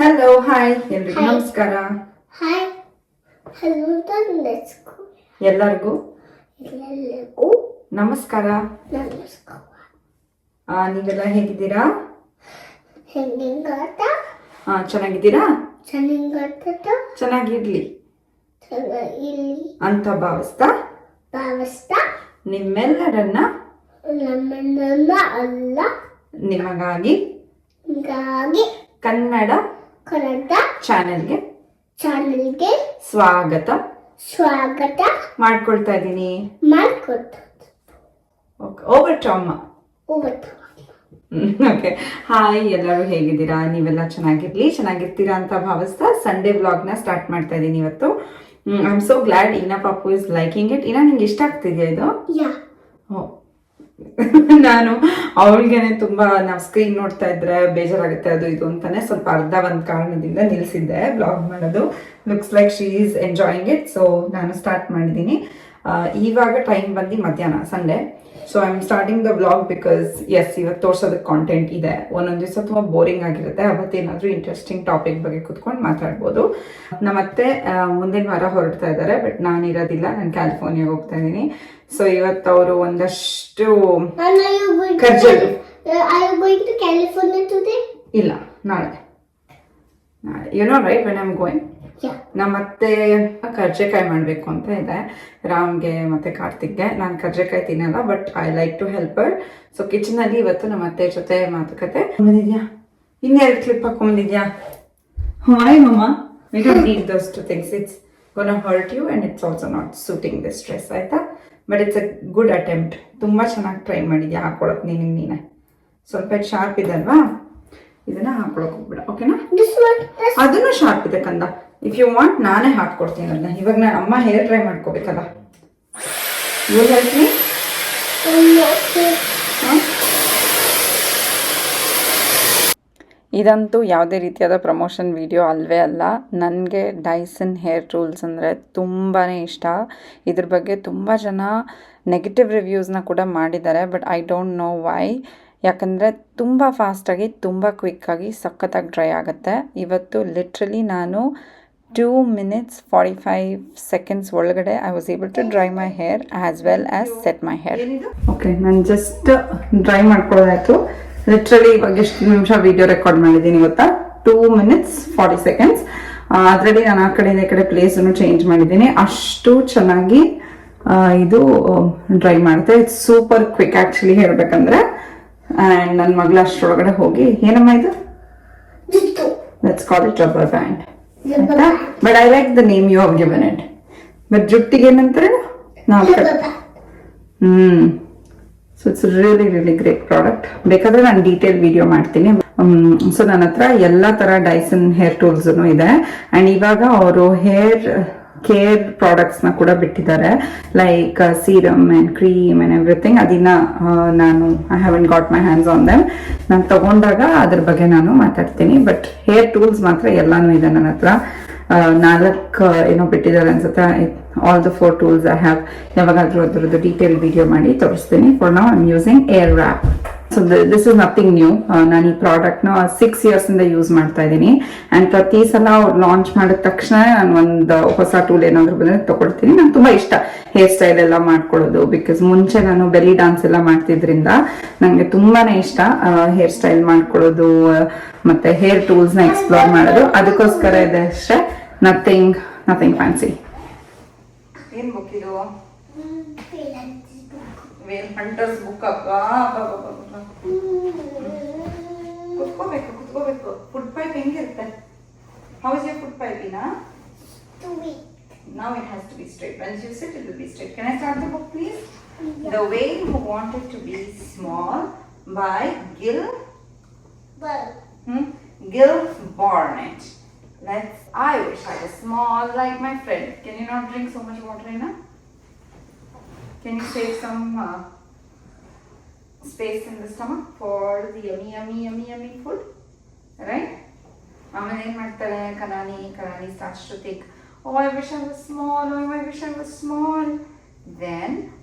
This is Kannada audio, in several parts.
ಹಲೋ ಹಾಯ್ ಎಲ್ರಿಗೂ Hi. ನಮಸ್ಕಾರ. ಹಾಯ್ ಹಲೋ ಲೆಟ್ಸ್ಕೋ ಎಲ್ಲರಿಗೂ ಎಲ್ಲರಿಗೂ ನಮಸ್ಕಾರ. ನಮಸ್ಕಾರ. ನೀವೆಲ್ಲ ಹೇಗಿದ್ದೀರಾ? ಹೆಂಗಾಟ ಚೆನ್ನಾಗಿದ್ದೀರಾ? ಚೆನ್ನಾಗಾಟ ಚೆನ್ನಾಗಿರ್ಲಿ ಇಲ್ಲಿ ಅಂತ ಭಾವಿಸ್ತಾ ಭಾವಿಸ್ತಾ ನಿಮ್ಮೆಲ್ಲರನ್ನ ನಮ್ಮನ್ನ ಅಲ್ಲ ನಿಮಗಾಗಿ ಹೀಗಾಗಿ ಕನ್ನಡ ಕನ್ನಡ ಚಾನೆಲ್ಗೆ ಚಾನಲ್ಗೆ ಸ್ವಾಗತ ಸ್ವಾಗತ ಮಾಡ್ಕೊಳ್ತಾ ಇದ್ದೀನಿ. ಮಾಡ್ಕೊತ ಓವರ್ ಟು ಅಮ್ಮ. ಹೋಗ್ತು. ಓಕೆ ಹಾಯ್, ಎಲ್ಲರೂ ಹೇಗಿದ್ದೀರಾ? ನೀವೆಲ್ಲ ಚೆನ್ನಾಗಿರ್ತೀರಾ ಅಂತ ಭಾವಿಸ್ತಾ ಸಂಡೇ ವ್ಲಾಗ್ನ ಸ್ಟಾರ್ಟ್ ಮಾಡ್ತಾ ಇದ್ದೀನಿ ಇವತ್ತು. ಐ ಆಮ್ ಸೋ ಗ್ಲಾಡ್ ಇನಾ ಪಾಪು ಇಸ್ ಲೈಕಿಂಗ್ ಇಟ್. ಇನಾ ನಿಂಗೆ ಇಷ್ಟ ಆಗ್ತಿದೆಯಾ ಇದು? ಯಾ ನಾನು ಅವಳಿಗೆನೆ ತುಂಬಾ ನಾವು ಸ್ಕ್ರೀನ್ ನೋಡ್ತಾ ಇದ್ರೆ ಬೇಜಾರಾಗುತ್ತೆ ಅದು ಇದು ಅಂತಾನೆ ಸ್ವಲ್ಪ ಒಂದು ಕಾರಣದಿಂದ ನಿಲ್ಸಿದ್ದೆ ಬ್ಲಾಗ್ ಮಾಡೋದು. Looks like she is enjoying it. So ನಾನು ಸ್ಟಾರ್ಟ್ ಮಾಡಿದ್ದೀನಿ. ಇವಾಗ ಟೈಮ್ ಬಂದು ಮಧ್ಯಾಹ್ನ Sunday. So I am starting the vlog because yes ಇವತ್ತು ತೋರ್ಸೋದಕ್ಕೆ ಕಾಂಟೆಂಟ್ ಇದೆ. ಒಂದೊಂದು ದಿವಸ ತುಂಬ ಬೋರಿಂಗ್ ಆಗಿರುತ್ತೆ. ಅವತ್ತೇನಾದರೂ ಇಂಟ್ರೆಸ್ಟಿಂಗ್ ಟಾಪಿಕ್ ಬಗ್ಗೆ ಕುತ್ಕೊಂಡು ಮಾತಾಡ್ಬೋದು. ನಮ್ಮತ್ತೆ ಮುಂದಿನ ವಾರ ಹೊರಡ್ತಾ ಇದ್ದಾರೆ, ಬಟ್ ನಾನು ಇರೋದಿಲ್ಲ, ನಾನು ಕ್ಯಾಲಿಫೋರ್ನಿಯಾಗೆ ಹೋಗ್ತಾ ಇದ್ದೀನಿ. ಸೊ ಇವತ್ತು ಅವರು ಒಂದಷ್ಟು ಕರ್ಜಲ್ ಇಲ್ಲ ನಾಳೆ you know right when I am going. ನಮ್ಮತ್ತೆ ಕರ್ಜೆಕಾಯಿ ಮಾಡಬೇಕು ಅಂತ ಇದೆ ರಾಮ್ಗೆ ಮತ್ತೆ ಕಾರ್ತಿಕ್ಗೆ. ನಾನು ಕರ್ಜೆಕಾಯಿ ತಿನ್ನಲ್ಲ, but I like to help her. So ಕಿಚನಲ್ಲಿ ಇವತ್ತು ನಮ್ಮ ಅತ್ತೆ ಜೊತೆ ಮಾತುಕತೆ. ಬಂದಿದ್ಯಾ? ಇನ್ನೆರಡು ಕ್ಲಿಪ್ ಹಾಕೊಂಡ್ಬಂದಿದ್ಯಾ? Why mama? We don't need those two things. It's gonna hurt you and it's also not suiting this dress, ಆಯ್ತಾ? But it's a good attempt. ತುಂಬ ಚೆನ್ನಾಗಿ ಟ್ರೈ ಮಾಡಿದ್ಯಾ ಹಾಕೊಳಕ್ ನೀನೆ. ಸ್ವಲ್ಪ ಶಾರ್ಪ್ ಇದೆ ಅಲ್ವಾ, ಇದನ್ನ ಹಾಕೊಳಕ್ ಹೋಗ್ಬಿಡ, ಓಕೆನಾ? ಅದನ್ನು ಶಾರ್ಪ್ ಇದೆ ಕಂದ. ಇಫ್ ಯು ವಾಂಟ್ ನಾನೇ ಹಾಕ್ಕೊಡ್ತೀನಿ ಅದನ್ನ. ಇವಾಗ ನಾನು ಅಮ್ಮ ಹೇರ್ ಡ್ರೈ ಮಾಡ್ಕೋಬೇಕಲ್ಲ. You help me. ಇದಂತೂ ಯಾವುದೇ ರೀತಿಯಾದ ಪ್ರಮೋಷನ್ ವಿಡಿಯೋ ಅಲ್ಲವೇ ಅಲ್ಲ. ನನಗೆ ಡೈಸನ್ ಹೇರ್ ಟೂಲ್ಸ್ ಅಂದರೆ ತುಂಬಾ ಇಷ್ಟ. ಇದ್ರ ಬಗ್ಗೆ ತುಂಬ ಜನ ನೆಗೆಟಿವ್ ರಿವ್ಯೂಸ್ನ ಕೂಡ ಮಾಡಿದ್ದಾರೆ, but I don't know why. ಯಾಕಂದರೆ ತುಂಬ ಫಾಸ್ಟಾಗಿ ತುಂಬ ಕ್ವಿಕ್ಕಾಗಿ ಸಖತ್ತಾಗಿ ಡ್ರೈ ಆಗುತ್ತೆ. ಇವತ್ತು ಲಿಟ್ರಲಿ ನಾನು 2 minutes 45 seconds ಒಳಗಡೆ I was able to dry my hair as well as set my hair. Okay, ನಾನು ಜಸ್ಟ್ ಡ್ರೈ ಮಾಡ್ಕೊಳ್ಳೋದಾಯಿತು. ಲಿಟ್ರಲಿ ಇವಾಗ ಎಷ್ಟು ನಿಮಿಷ ವಿಡಿಯೋ ರೆಕಾರ್ಡ್ ಮಾಡಿದ್ದೀನಿ ಗೊತ್ತಾ? 2 minutes 40 seconds. ಅದರಲ್ಲಿ ನಾನು ಆ ಕಡೆಯಿಂದ ಈ ಕಡೆ ಪ್ಲೇಸನ್ನು ಚೇಂಜ್ ಮಾಡಿದ್ದೀನಿ. ಅಷ್ಟು ಚೆನ್ನಾಗಿ ಇದು ಡ್ರೈ ಮಾಡುತ್ತೆ. ಇಟ್ಸ್ ಸೂಪರ್ ಕ್ವಿಕ್ ಆ್ಯಕ್ಚುಲಿ ಹೇಳಬೇಕಂದ್ರೆ. ಆ್ಯಂಡ್ ನನ್ನ ಮಗಳ ಅಷ್ಟರೊಳಗಡೆ ಹೋಗಿ ಏನಮ್ಮ ಇದು? Let's call it rubber band. But I like the name you have given it. But ಜುಟ್ಟಿಗೆ ಏನಂತಾರೆ? So it's really really great product. ಬೇಕಾದ್ರೆ ನಾನು ಡೀಟೇಲ್ ವಿಡಿಯೋ ಮಾಡ್ತೀನಿ. ಸೊ ನನ್ನ ಹತ್ರ ಎಲ್ಲ ತರ ಡೈಸನ್ ಹೇರ್ ಟೂಲ್ಸ್ ಇದೆ. ಅಂಡ್ ಇವಾಗ ಅವರು ಹೇರ್ ಕೇರ್ ಪ್ರಾಡಕ್ಟ್ಸ್ನ ಕೂಡ ಬಿಟ್ಟಿದ್ದಾರೆ, like serum and cream and everything. ಅದನ್ನ ನಾನು I haven got my hands on them. ನಾನು ತಗೊಂಡಾಗ ಅದ್ರ ಬಗ್ಗೆ ನಾನು ಮಾತಾಡ್ತೀನಿ. ಬಟ್ ಹೇರ್ ಟೂಲ್ಸ್ ಮಾತ್ರ ಎಲ್ಲಾನು ಇದೆ ನನ್ನ ಹತ್ರ. 4 ಏನೋ ಬಿಟ್ಟಿದ್ದಾರೆ ಅನ್ಸುತ್ತೆ. All the 4 tools I have. ಯಾವಾಗಾದ್ರೂ ಅದರದ್ದು ಡೀಟೇಲ್ ವಿಡಿಯೋ ಮಾಡಿ ತೋರಿಸ್ತೀನಿ. For now I am using air wrap. So this is nothing new. ನಾನು ಈ ಪ್ರಾಡಕ್ಟ್ನ 6 years ಇಂದ ಯೂಸ್ ಮಾಡ್ತಾ ಇದ್ದೀನಿ. ಆ್ಯಂಡ್ ಪ್ರತಿ ಸಲ ಅವ್ರು ಲಾಂಚ್ ಮಾಡಿದ ತಕ್ಷಣ ನಾನು ಒಂದು ಹೊಸ ಟೂಲ್ ಏನಾದರೂ ಬಂದರೆ ತಗೊಳ್ತೀನಿ. ನಂಗೆ ತುಂಬ ಇಷ್ಟ ಹೇರ್ ಸ್ಟೈಲ್ ಎಲ್ಲ ಮಾಡ್ಕೊಳ್ಳೋದು. ಬಿಕಾಸ್ ಮುಂಚೆ ನಾನು ಬೆಲಿ ಡಾನ್ಸ್ ಎಲ್ಲ ಮಾಡ್ತಿದ್ರಿಂದ ನನಗೆ ತುಂಬಾ ಇಷ್ಟ ಹೇರ್ ಸ್ಟೈಲ್ ಮಾಡ್ಕೊಳ್ಳೋದು ಮತ್ತೆ ಹೇರ್ ಟೂಲ್ಸ್ನ ಎಕ್ಸ್ಪ್ಲೋರ್ ಮಾಡೋದು. ಅದಕ್ಕೋಸ್ಕರ ಇದೆ ಅಷ್ಟೇ. Nothing fancy. ಏನು ಬುಕ್ ಇದು? ಹಂಟರ್ಸ್ ಬುಕ್ ಅಪ್ಪ. ಕುತ್ಕೋಬೇಕು. ಫುಡ್ ಪೈಪ್ ಹೆಂಗಿರುತ್ತೆ? How is your food pipe? Now it has to be straight. Once you sit, it will be straight. Can I start the book, please? Yeah. The Way You Want It to Be Small by Gil Barnett. I wish I was small like my friend. Can you not drink so much water, Ina? Can you save some space in the stomach for the yummy food? Right? Mama ಏನು ಮಾಡ್ತಾಳೆ? Kanani starts to think, oh, I wish I was small. Oh, I wish I was small. Then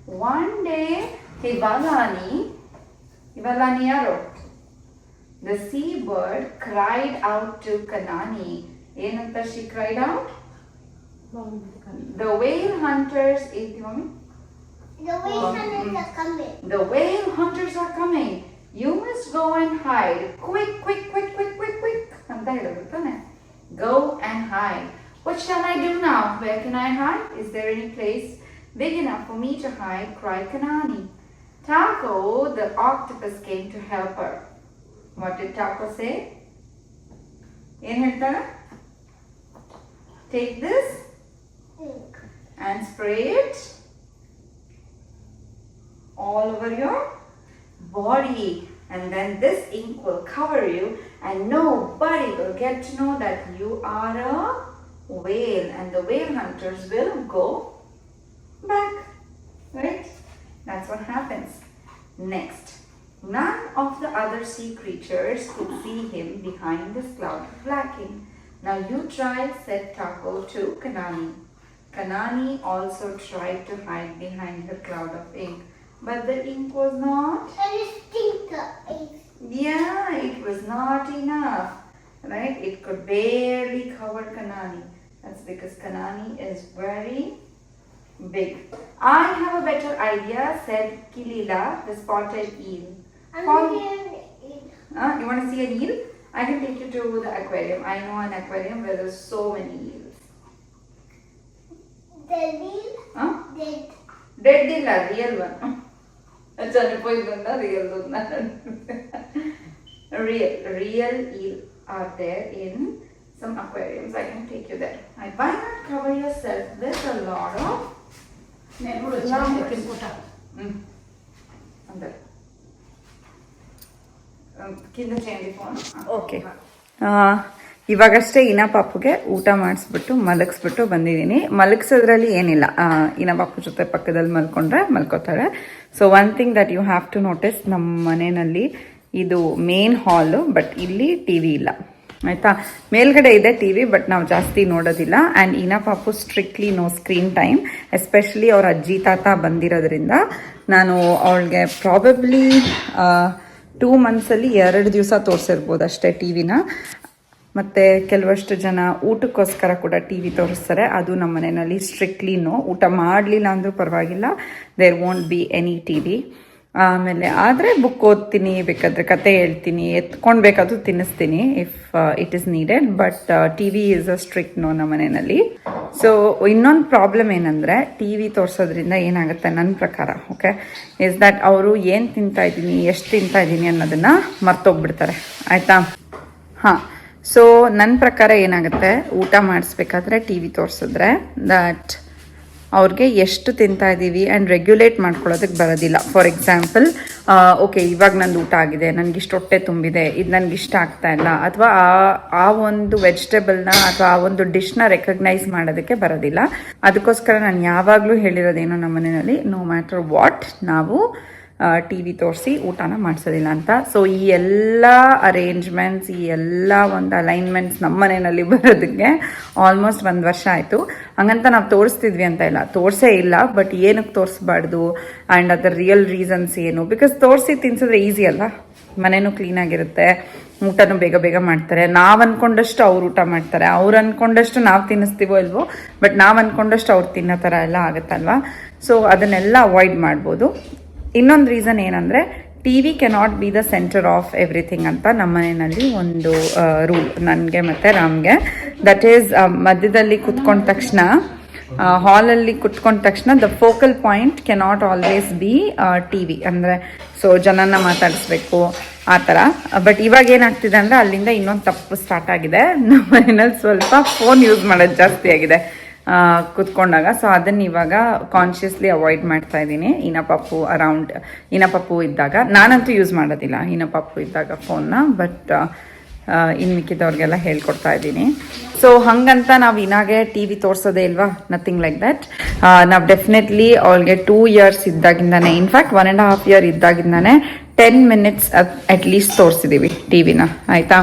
one day, Hivalani ಯಾರು? The seabird cried out to Kanani. Enanta she cried out? The whale hunters. Mommy? The whale hunters are coming. The whale hunters are coming. You must go and hide. Quick, quick, quick, quick, quick, quick. ಅಂತ ಹೇಳಿದ್ರು ತಾನೆ. Go and hide. What shall I do now? Where can I hide? Is there any place big enough for me to hide? Cried Kanani. Taco, the octopus, came to help her. What did Taco say? ಏನ್ ಹೇಳ್ತಾಳೆ? Take this Ink. and spray it all over your body, and then this ink will cover you and nobody will get to know that you are a whale, and the whale hunters will go back, right? That's what happens. Next, none of the other sea creatures could see him behind this cloud of blacking. Now you try, said Taco to Kanani. Kanani also tried to hide behind her cloud of ink, but the ink was not. And a stinker is. Yeah, it was not enough, right? It could barely cover Kanani. That's because Kanani is very big. I have a better idea, said Kilila, the spotted eel. I'm Follow- here. You want to see an eel? I can take you to the aquarium. I know an aquarium where there's so many eels. The whale Huh? did. Dead illa, real one. చనిపోయిందా రియల్ ఉందా real eel are there in some aquariums. I can take you there. Why not cover yourself with a lot of under ಕಿಂದ ಚೇಂಜ್ ಫೋನ್. ಓಕೆ, ಇವಾಗಷ್ಟೇ ಇನಾ ಪಾಪುಗೆ ಊಟ ಮಾಡಿಸ್ಬಿಟ್ಟು ಮಲಗಿಸ್ಬಿಟ್ಟು ಬಂದಿದ್ದೀನಿ. ಮಲಗಿಸೋದ್ರಲ್ಲಿ ಏನಿಲ್ಲ, ಇನಾ ಪಾಪು ಜೊತೆ ಪಕ್ಕದಲ್ಲಿ ಮಲ್ಕೊಂಡ್ರೆ ಮಲ್ಕೋತಾಳೆ. So one thing that you have to notice, ನಮ್ಮ ಮನೆಯಲ್ಲಿ ಇದು ಮೇನ್ ಹಾಲು, ಬಟ್ ಇಲ್ಲಿ ಟಿ ವಿ ಇಲ್ಲ ಆಯಿತಾ. ಮೇಲ್ಗಡೆ ಇದೆ ಟಿ ವಿ, ಬಟ್ ನಾವು ಜಾಸ್ತಿ ನೋಡೋದಿಲ್ಲ. ಆ್ಯಂಡ್ ಇನಾ ಪಾಪು strictly no screen time, especially ಅವ್ರ ಅಜ್ಜಿ ತಾತ ಬಂದಿರೋದ್ರಿಂದ ನಾನು ಅವಳಿಗೆ ಪ್ರಾಬಬ್ಲಿ 2 ಮಂತ್ಸಲ್ಲಿ 2 ದಿವಸ ತೋರಿಸಿರ್ಬೋದು ಅಷ್ಟೇ ಟಿ ವಿನ. ಮತ್ತು ಕೆಲವಷ್ಟು ಜನ ಊಟಕ್ಕೋಸ್ಕರ ಕೂಡ ಟಿ ವಿ ತೋರಿಸ್ತಾರೆ. ಅದು ನಮ್ಮ ಮನೆಯಲ್ಲಿ ಸ್ಟ್ರಿಕ್ಟ್ಲಿ ನೋ. ಊಟ ಮಾಡಲಿಲ್ಲ ಅಂದರೂ ಪರವಾಗಿಲ್ಲ, there won't be any T V. ಆಮೇಲೆ ಆದರೆ ಬುಕ್ ಓದ್ತೀನಿ, ಬೇಕಾದರೆ ಕತೆ ಹೇಳ್ತೀನಿ, ಎತ್ಕೊಂಡು ಬೇಕಾದರೂ ತಿನ್ನಿಸ್ತೀನಿ if it is needed. But T V is a strict no ನಮ್ಮ ಮನೆಯಲ್ಲಿ. ಸೊ ಇನ್ನೊಂದು ಪ್ರಾಬ್ಲಮ್ ಏನಂದರೆ, ಟಿ ವಿ ತೋರಿಸೋದ್ರಿಂದ ಏನಾಗುತ್ತೆ ನನ್ನ ಪ್ರಕಾರ, ಓಕೆ, ಇಸ್ ದ್ಯಾಟ್ ಅವರು ಏನು ತಿಂತಾಯಿದ್ದೀನಿ, ಎಷ್ಟು ತಿಂತಾಯಿದ್ದೀನಿ ಅನ್ನೋದನ್ನು ಮರ್ತೋಗ್ಬಿಡ್ತಾರೆ ಆಯಿತಾ. ಹಾಂ, ಸೊ ನನ್ನ ಪ್ರಕಾರ ಏನಾಗುತ್ತೆ, ಊಟ ಮಾಡಿಸ್ಬೇಕಾದ್ರೆ ಟಿ ವಿ ತೋರಿಸಿದ್ರೆ ದಟ್ ಅವ್ರಿಗೆ ಎಷ್ಟು ತಿಂತಾ ಇದ್ದೀವಿ ಆ್ಯಂಡ್ ರೆಗ್ಯುಲೇಟ್ ಮಾಡ್ಕೊಳ್ಳೋದಕ್ಕೆ ಬರೋದಿಲ್ಲ. ಫಾರ್ ಎಕ್ಸಾಂಪಲ್, ಓಕೆ ಇವಾಗ ನಂದು ಊಟ ಆಗಿದೆ, ನನಗಿಷ್ಟು ಹೊಟ್ಟೆ ತುಂಬಿದೆ, ಇದು ನನಗಿಷ್ಟ ಆಗ್ತಾ ಇಲ್ಲ, ಅಥವಾ ಆ ಒಂದು ವೆಜಿಟೇಬಲ್ನ ಅಥವಾ ಆ ಒಂದು ಡಿಶ್ನ ರೆಕಗ್ನೈಸ್ ಮಾಡೋದಕ್ಕೆ ಬರೋದಿಲ್ಲ. ಅದಕ್ಕೋಸ್ಕರ ನಾನು ಯಾವಾಗಲೂ ಹೇಳಿರೋದೇನೋ ನಮ್ಮ ಮನೆಯಲ್ಲಿ, ನೋ ಮ್ಯಾಟರ್ ವಾಟ್, ನಾವು ಟಿ ವಿ ತೋರಿಸಿ ಊಟನ ಮಾಡಿಸೋದಿಲ್ಲ ಅಂತ. ಸೊ ಈ ಎಲ್ಲ ಅರೇಂಜ್ಮೆಂಟ್ಸ್, ಈ ಎಲ್ಲ ಒಂದು ಅಲೈನ್ಮೆಂಟ್ಸ್ ನಮ್ಮ ಮನೆಯಲ್ಲಿ ಬರೋದಕ್ಕೆ ಆಲ್ಮೋಸ್ಟ್ 1 ವರ್ಷ ಆಯಿತು. ಹಂಗಂತ ನಾವು ತೋರಿಸ್ತಿದ್ವಿ ಅಂತ ಇಲ್ಲ, ತೋರಿಸೇ ಇಲ್ಲ. ಬಟ್ ಏನಕ್ಕೆ ತೋರಿಸ್ಬಾರ್ದು ಆ್ಯಂಡ್ ಅದರ ರಿಯಲ್ ರೀಸನ್ಸ್ ಏನು, ಬಿಕಾಸ್ ತೋರಿಸಿ ತಿನ್ಸಿದ್ರೆ ಈಸಿ ಅಲ್ಲ, ಮನೆಯೂ ಕ್ಲೀನಾಗಿರುತ್ತೆ, ಊಟನೂ ಬೇಗ ಬೇಗ ಮಾಡ್ತಾರೆ. ನಾವು ಅಂದ್ಕೊಂಡಷ್ಟು ಅವ್ರು ಊಟ ಮಾಡ್ತಾರೆ, ಅವ್ರು ಅಂದ್ಕೊಂಡಷ್ಟು ನಾವು ತಿನ್ನಿಸ್ತೀವೋ ಇಲ್ವೋ, ಬಟ್ ನಾವು ಅಂದ್ಕೊಂಡಷ್ಟು ಅವ್ರು ತಿನ್ನೋ ಥರ ಎಲ್ಲ ಆಗುತ್ತಲ್ವ. ಸೊ ಅದನ್ನೆಲ್ಲ ಅವಾಯ್ಡ್ ಮಾಡ್ಬೋದು. ಇನ್ನೊಂದು ರೀಸನ್ ಏನಂದರೆ, T we cannot be the centre of everything ಅಂತ ನಮ್ಮ ಮನೆಯಲ್ಲಿ ಒಂದು ರೂಲ್, ನನಗೆ ಮತ್ತು ರಾಮ್ಗೆ. ದಟ್ ಈಸ್, ಮಧ್ಯದಲ್ಲಿ ಕುತ್ಕೊಂಡ ತಕ್ಷಣ, ಹಾಲಲ್ಲಿ ಕುತ್ಕೊಂಡ ತಕ್ಷಣ the focal point cannot always be T V. ಅಂದರೆ ಸೊ ಜನನ ಮಾತಾಡಿಸ್ಬೇಕು ಆ ಥರ. ಬಟ್ ಇವಾಗ ಏನಾಗ್ತಿದೆ ಅಂದರೆ, ಅಲ್ಲಿಂದ ಇನ್ನೊಂದು ತಪ್ಪು ಸ್ಟಾರ್ಟ್ ಆಗಿದೆ. ನಮ್ಮ ಮನೆಯಲ್ಲಿ ಸ್ವಲ್ಪ ಫೋನ್ ಯೂಸ್ ಮಾಡೋದು ಜಾಸ್ತಿ ಆಗಿದೆ ಕುತ್ಕೊಂಡಾಗ. ಸೊ ಅದನ್ನು ಇವಾಗ ಕಾನ್ಷಿಯಸ್ಲಿ ಅವಾಯ್ಡ್ ಮಾಡ್ತಾ ಇದ್ದೀನಿ. ಇನಪಾಪು ಇದ್ದಾಗ. ನಾನಂತೂ ಯೂಸ್ ಮಾಡೋದಿಲ್ಲ ಇನಪಾಪು ಇದ್ದಾಗ ಫೋನ್ನ, ಬಟ್ ಇನ್ನು ಮಿಕ್ಕಿದವ್ರಿಗೆಲ್ಲ ಹೇಳ್ಕೊಡ್ತಾ ಇದ್ದೀನಿ. ಸೊ ಹಾಗಂತ ನಾವು ಇನ್ನಾಗೆ ಟಿ ವಿ ತೋರಿಸೋದೇ ಇಲ್ವಾ, ನಥಿಂಗ್ ಲೈಕ್ ದಟ್. ನಾವು ಡೆಫಿನೆಟ್ಲಿ ಅವಳಿಗೆ 2 years ಇದ್ದಾಗಿಂದಾನೆ, ಇನ್ಫ್ಯಾಕ್ಟ್ 1.5 year ಇದ್ದಾಗಿಂದಾನೆ 10 minutes ಅಟ್ಲೀಸ್ಟ್ ತೋರಿಸಿದ್ದೀವಿ ಟಿ ವಿನ, ಆಯಿತಾ.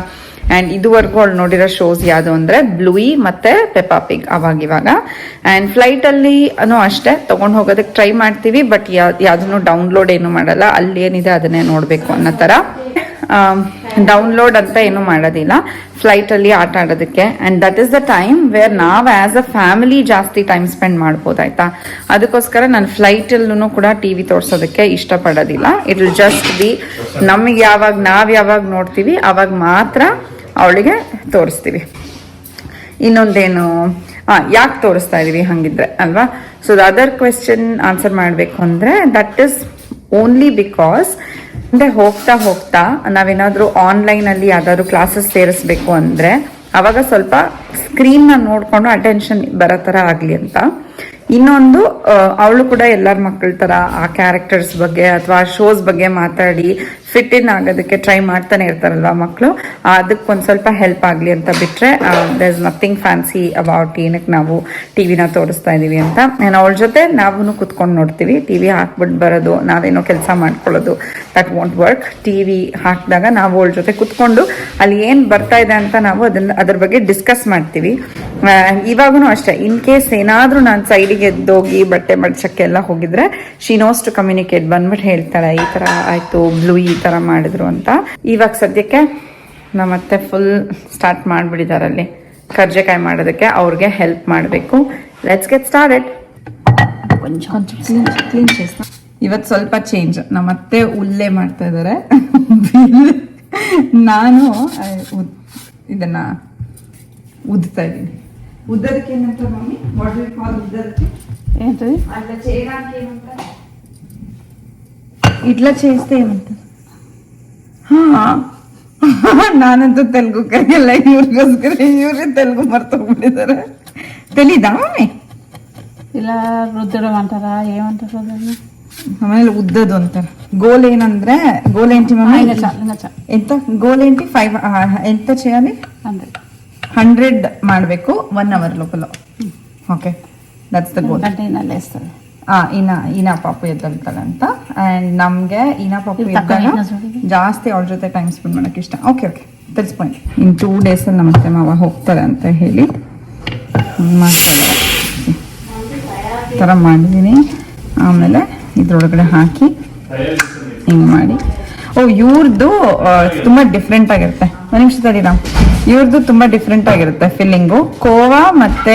ಆ್ಯಂಡ್ ಇದುವರೆಗೂ ಅವಳು ನೋಡಿರೋ ಶೋಸ್ ಯಾವುದು ಅಂದರೆ ಬ್ಲೂಯಿ ಮತ್ತು ಪೆಪ್ಪಾ ಪಿಗ್ ಅವಾಗಿವಾಗ. ಆ್ಯಂಡ್ ಫ್ಲೈಟಲ್ಲಿ ಅಷ್ಟೇ ತೊಗೊಂಡು ಹೋಗೋದಕ್ಕೆ ಟ್ರೈ ಮಾಡ್ತೀವಿ, ಬಟ್ ಯಾವುದನ್ನು ಡೌನ್ಲೋಡ್ ಏನು ಮಾಡಲ್ಲ, ಅಲ್ಲಿ ಏನಿದೆ ಅದನ್ನೇ ನೋಡಬೇಕು ಅನ್ನೋ ಥರ. ಡೌನ್ಲೋಡ್ ಅಂತ ಏನು ಮಾಡೋದಿಲ್ಲ, ಫ್ಲೈಟಲ್ಲಿ ಆಟ ಆಡೋದಕ್ಕೆ. And that is the time where ನಾವು ಆ್ಯಸ್ ಅ ಫ್ಯಾಮಿಲಿ ಜಾಸ್ತಿ ಟೈಮ್ ಸ್ಪೆಂಡ್ ಮಾಡ್ಬೋದು ಆಯ್ತಾ. ಅದಕ್ಕೋಸ್ಕರ ನಾನು ಫ್ಲೈಟಲ್ಲೂ ಕೂಡ ಟಿ ವಿ ತೋರಿಸೋದಕ್ಕೆ ಇಷ್ಟಪಡೋದಿಲ್ಲ. ಇಟ್ ವಿಲ್ ಜಸ್ಟ್ ಬಿ ನಮಗೆ ನಾವು ಯಾವಾಗ ನೋಡ್ತೀವಿ ಆವಾಗ ಮಾತ್ರ ಅವಳಿಗೆ ತೋರಿಸ್ತೀವಿ. ಇನ್ನೊಂದೇನು, ಯಾಕೆ ತೋರಿಸ್ತಾ ಇದೀವಿ ಹಂಗಿದ್ರೆ ಅಲ್ವಾ. So the other question answer ಮಾಡಬೇಕು ಅಂದರೆ ದಟ್ ಈಸ್ ಓನ್ಲಿ ಬಿಕಾಸ್ ಅಂದರೆ ಹೋಗ್ತಾ ನಾವೇನಾದರೂ ಆನ್ಲೈನಲ್ಲಿ ಯಾವ್ದಾದ್ರು ಕ್ಲಾಸಸ್ ಸೇರಿಸ್ಬೇಕು ಅಂದರೆ ಅವಾಗ ಸ್ವಲ್ಪ ಸ್ಕ್ರೀನ್ನ ನೋಡಿಕೊಂಡು ಅಟೆನ್ಷನ್ ಬರೋ ಥರ ಆಗಲಿ ಅಂತ. ಇನ್ನೊಂದು, ಅವಳು ಕೂಡ ಎಲ್ಲರ ಮಕ್ಕಳ ಥರ ಆ ಕ್ಯಾರೆಕ್ಟರ್ಸ್ ಬಗ್ಗೆ ಅಥವಾ ಶೋಸ್ ಬಗ್ಗೆ ಮಾತಾಡಿ ಫಿಟ್ ಇನ್ ಆಗೋದಕ್ಕೆ ಟ್ರೈ ಮಾಡ್ತಾನೆ ಇರ್ತಾರಲ್ವ ಮಕ್ಕಳು, ಅದಕ್ಕೊಂದು ಸ್ವಲ್ಪ ಹೆಲ್ಪ್ ಆಗಲಿ ಅಂತ ಬಿಟ್ಟರೆ there is nothing fancy about ಏನಕ್ಕೆ ನಾವು ಟಿ ವಿನ ತೋರಿಸ್ತಾ ಇದ್ದೀವಿ ಅಂತ. ನಾನು ಅವಳ ಜೊತೆ ನಾವು ಕುತ್ಕೊಂಡು ನೋಡ್ತೀವಿ. ಟಿ ವಿ ಹಾಕ್ಬಿಟ್ಟು ಬರೋದು, ನಾವೇನೋ ಕೆಲಸ ಮಾಡ್ಕೊಳ್ಳೋದು, that won't work. T V ಹಾಕಿದಾಗ ನಾವು ಅವಳ ಜೊತೆ ಕುತ್ಕೊಂಡು ಅಲ್ಲಿ ಏನು ಬರ್ತಾ ಇದೆ ಅಂತ ನಾವು ಅದ್ರ ಬಗ್ಗೆ ಡಿಸ್ಕಸ್ ಮಾಡ್ತೀವಿ. ಇವಾಗೂ ಅಷ್ಟೇ, ಇನ್ ಕೇಸ್ ಏನಾದರೂ ನಾನು ಸೈಡಿಗೆ ಎದ್ದೋಗಿ ಬಟ್ಟೆ ಮಡ್ಚಕ್ಕೆಲ್ಲ ಹೋಗಿದ್ರೆ ಶಿ ನೋಸ್ ಟು ಕಮ್ಯುನಿಕೇಟ್, ಬಂದ್ಬಿಟ್ಟು ಹೇಳ್ತಾಳೆ ಈ ಥರ ಆಯಿತು, ಬ್ಲೂ ಈ ಥರ ಮಾಡಿದ್ರು ಅಂತ. ಇವಾಗ ಸದ್ಯಕ್ಕೆ ನಮ್ಮತ್ತೆ ಫುಲ್ ಸ್ಟಾರ್ಟ್ ಮಾಡಿಬಿಟ್ಟಿದಾರಲ್ಲಿ ಕರ್ಜೆಕಾಯಿ ಮಾಡೋದಕ್ಕೆ. ಅವ್ರಿಗೆ ಹೆಲ್ಪ್ ಮಾಡಬೇಕು. Let's get started. ಕೊಂಚ ಕ್ಲೀನ್ చేస్తా. ಇವತ್ತು ಸ್ವಲ್ಪ ಚೇಂಜ್. ನಮ್ಮತ್ತೆ ಉಲ್ಲೆ ಮಾಡ್ತಾ ಇದ್ದಾರೆ, ನಾನು ಇದನ್ನ ಉದ್ತಾ ಇದ್ದೀನಿ. ಉದ್ದದಕ್ಕೆ ಏನಂತ mummy? What do you call ಉದ್ದದಕ್ಕೆ? ఏంటది? అట్లా చేయడానికి ఏమంటారు? ఇట్లా చేస్తే ఏమంటారు? ನಾನಂತೂ ತೆಲುಗು ಕಲಿಯಲ್ಲ, ಇವ್ರಿಗೆ ತೆಲುಗು ಮರ್ತೋಗ್ಬಿಟ್ಟಿದ್ದಾರೆ. తెలీదా మమ్మీ? ఇలా రుద్దడం అంటారా, ఏమంటారు దాన్ని? ಆಮೇಲೆ ಉದ್ದದು ಅಂತಾರೆ. ಗೋಲ್ ಏನಂದ್ರೆ, ಗೋಲ್ ఏంటి మమ్మీ? ఎంత గోల్ ఏంటి? 5 ఎంత చేయాలి? 100 ಮಾಡಬೇಕು 1 hour లోపల. Okay, that's the goal. అంటే ఇలా వేస్తుంది. ಈನಾ ಪಾಪು ಎದ್ದಲ್ತಾಳಂತ. ಆ್ಯಂಡ್ ನಮಗೆ ಈನಾ ಪಾಪು ಎದ್ದಾಗ ಜಾಸ್ತಿ ಅವಳ ಜೊತೆ ಟೈಮ್ ಸ್ಪೆಂಡ್ ಮಾಡೋಕ್ಕೆ ಇಷ್ಟ. ಓಕೆ ತಿಳಿಸ್point. ಇನ್ 2 days ನಮ್ಮತ್ತೆ ಮಾವ ಹೋಗ್ತಾರೆ ಅಂತ ಹೇಳಿ ಮಾಡ್ತಾರೆ. ಈ ಥರ ಮಾಡಿದ್ದೀನಿ. ಆಮೇಲೆ ಇದ್ರೊಳಗಡೆ ಹಾಕಿ ಹಿಂಗೆ ಮಾಡಿ. ಇವ್ರದ್ದು ತುಂಬ ಡಿಫ್ರೆಂಟ್ ಆಗಿರುತ್ತೆ. ಒಂದು ನಿಮಿಷ ತಡೀರಾ. ಇವ್ರದ್ದು ತುಂಬ ಡಿಫ್ರೆಂಟ್ ಆಗಿರುತ್ತೆ ಫಿಲ್ಲಿಂಗು. ಕೋವಾ ಮತ್ತು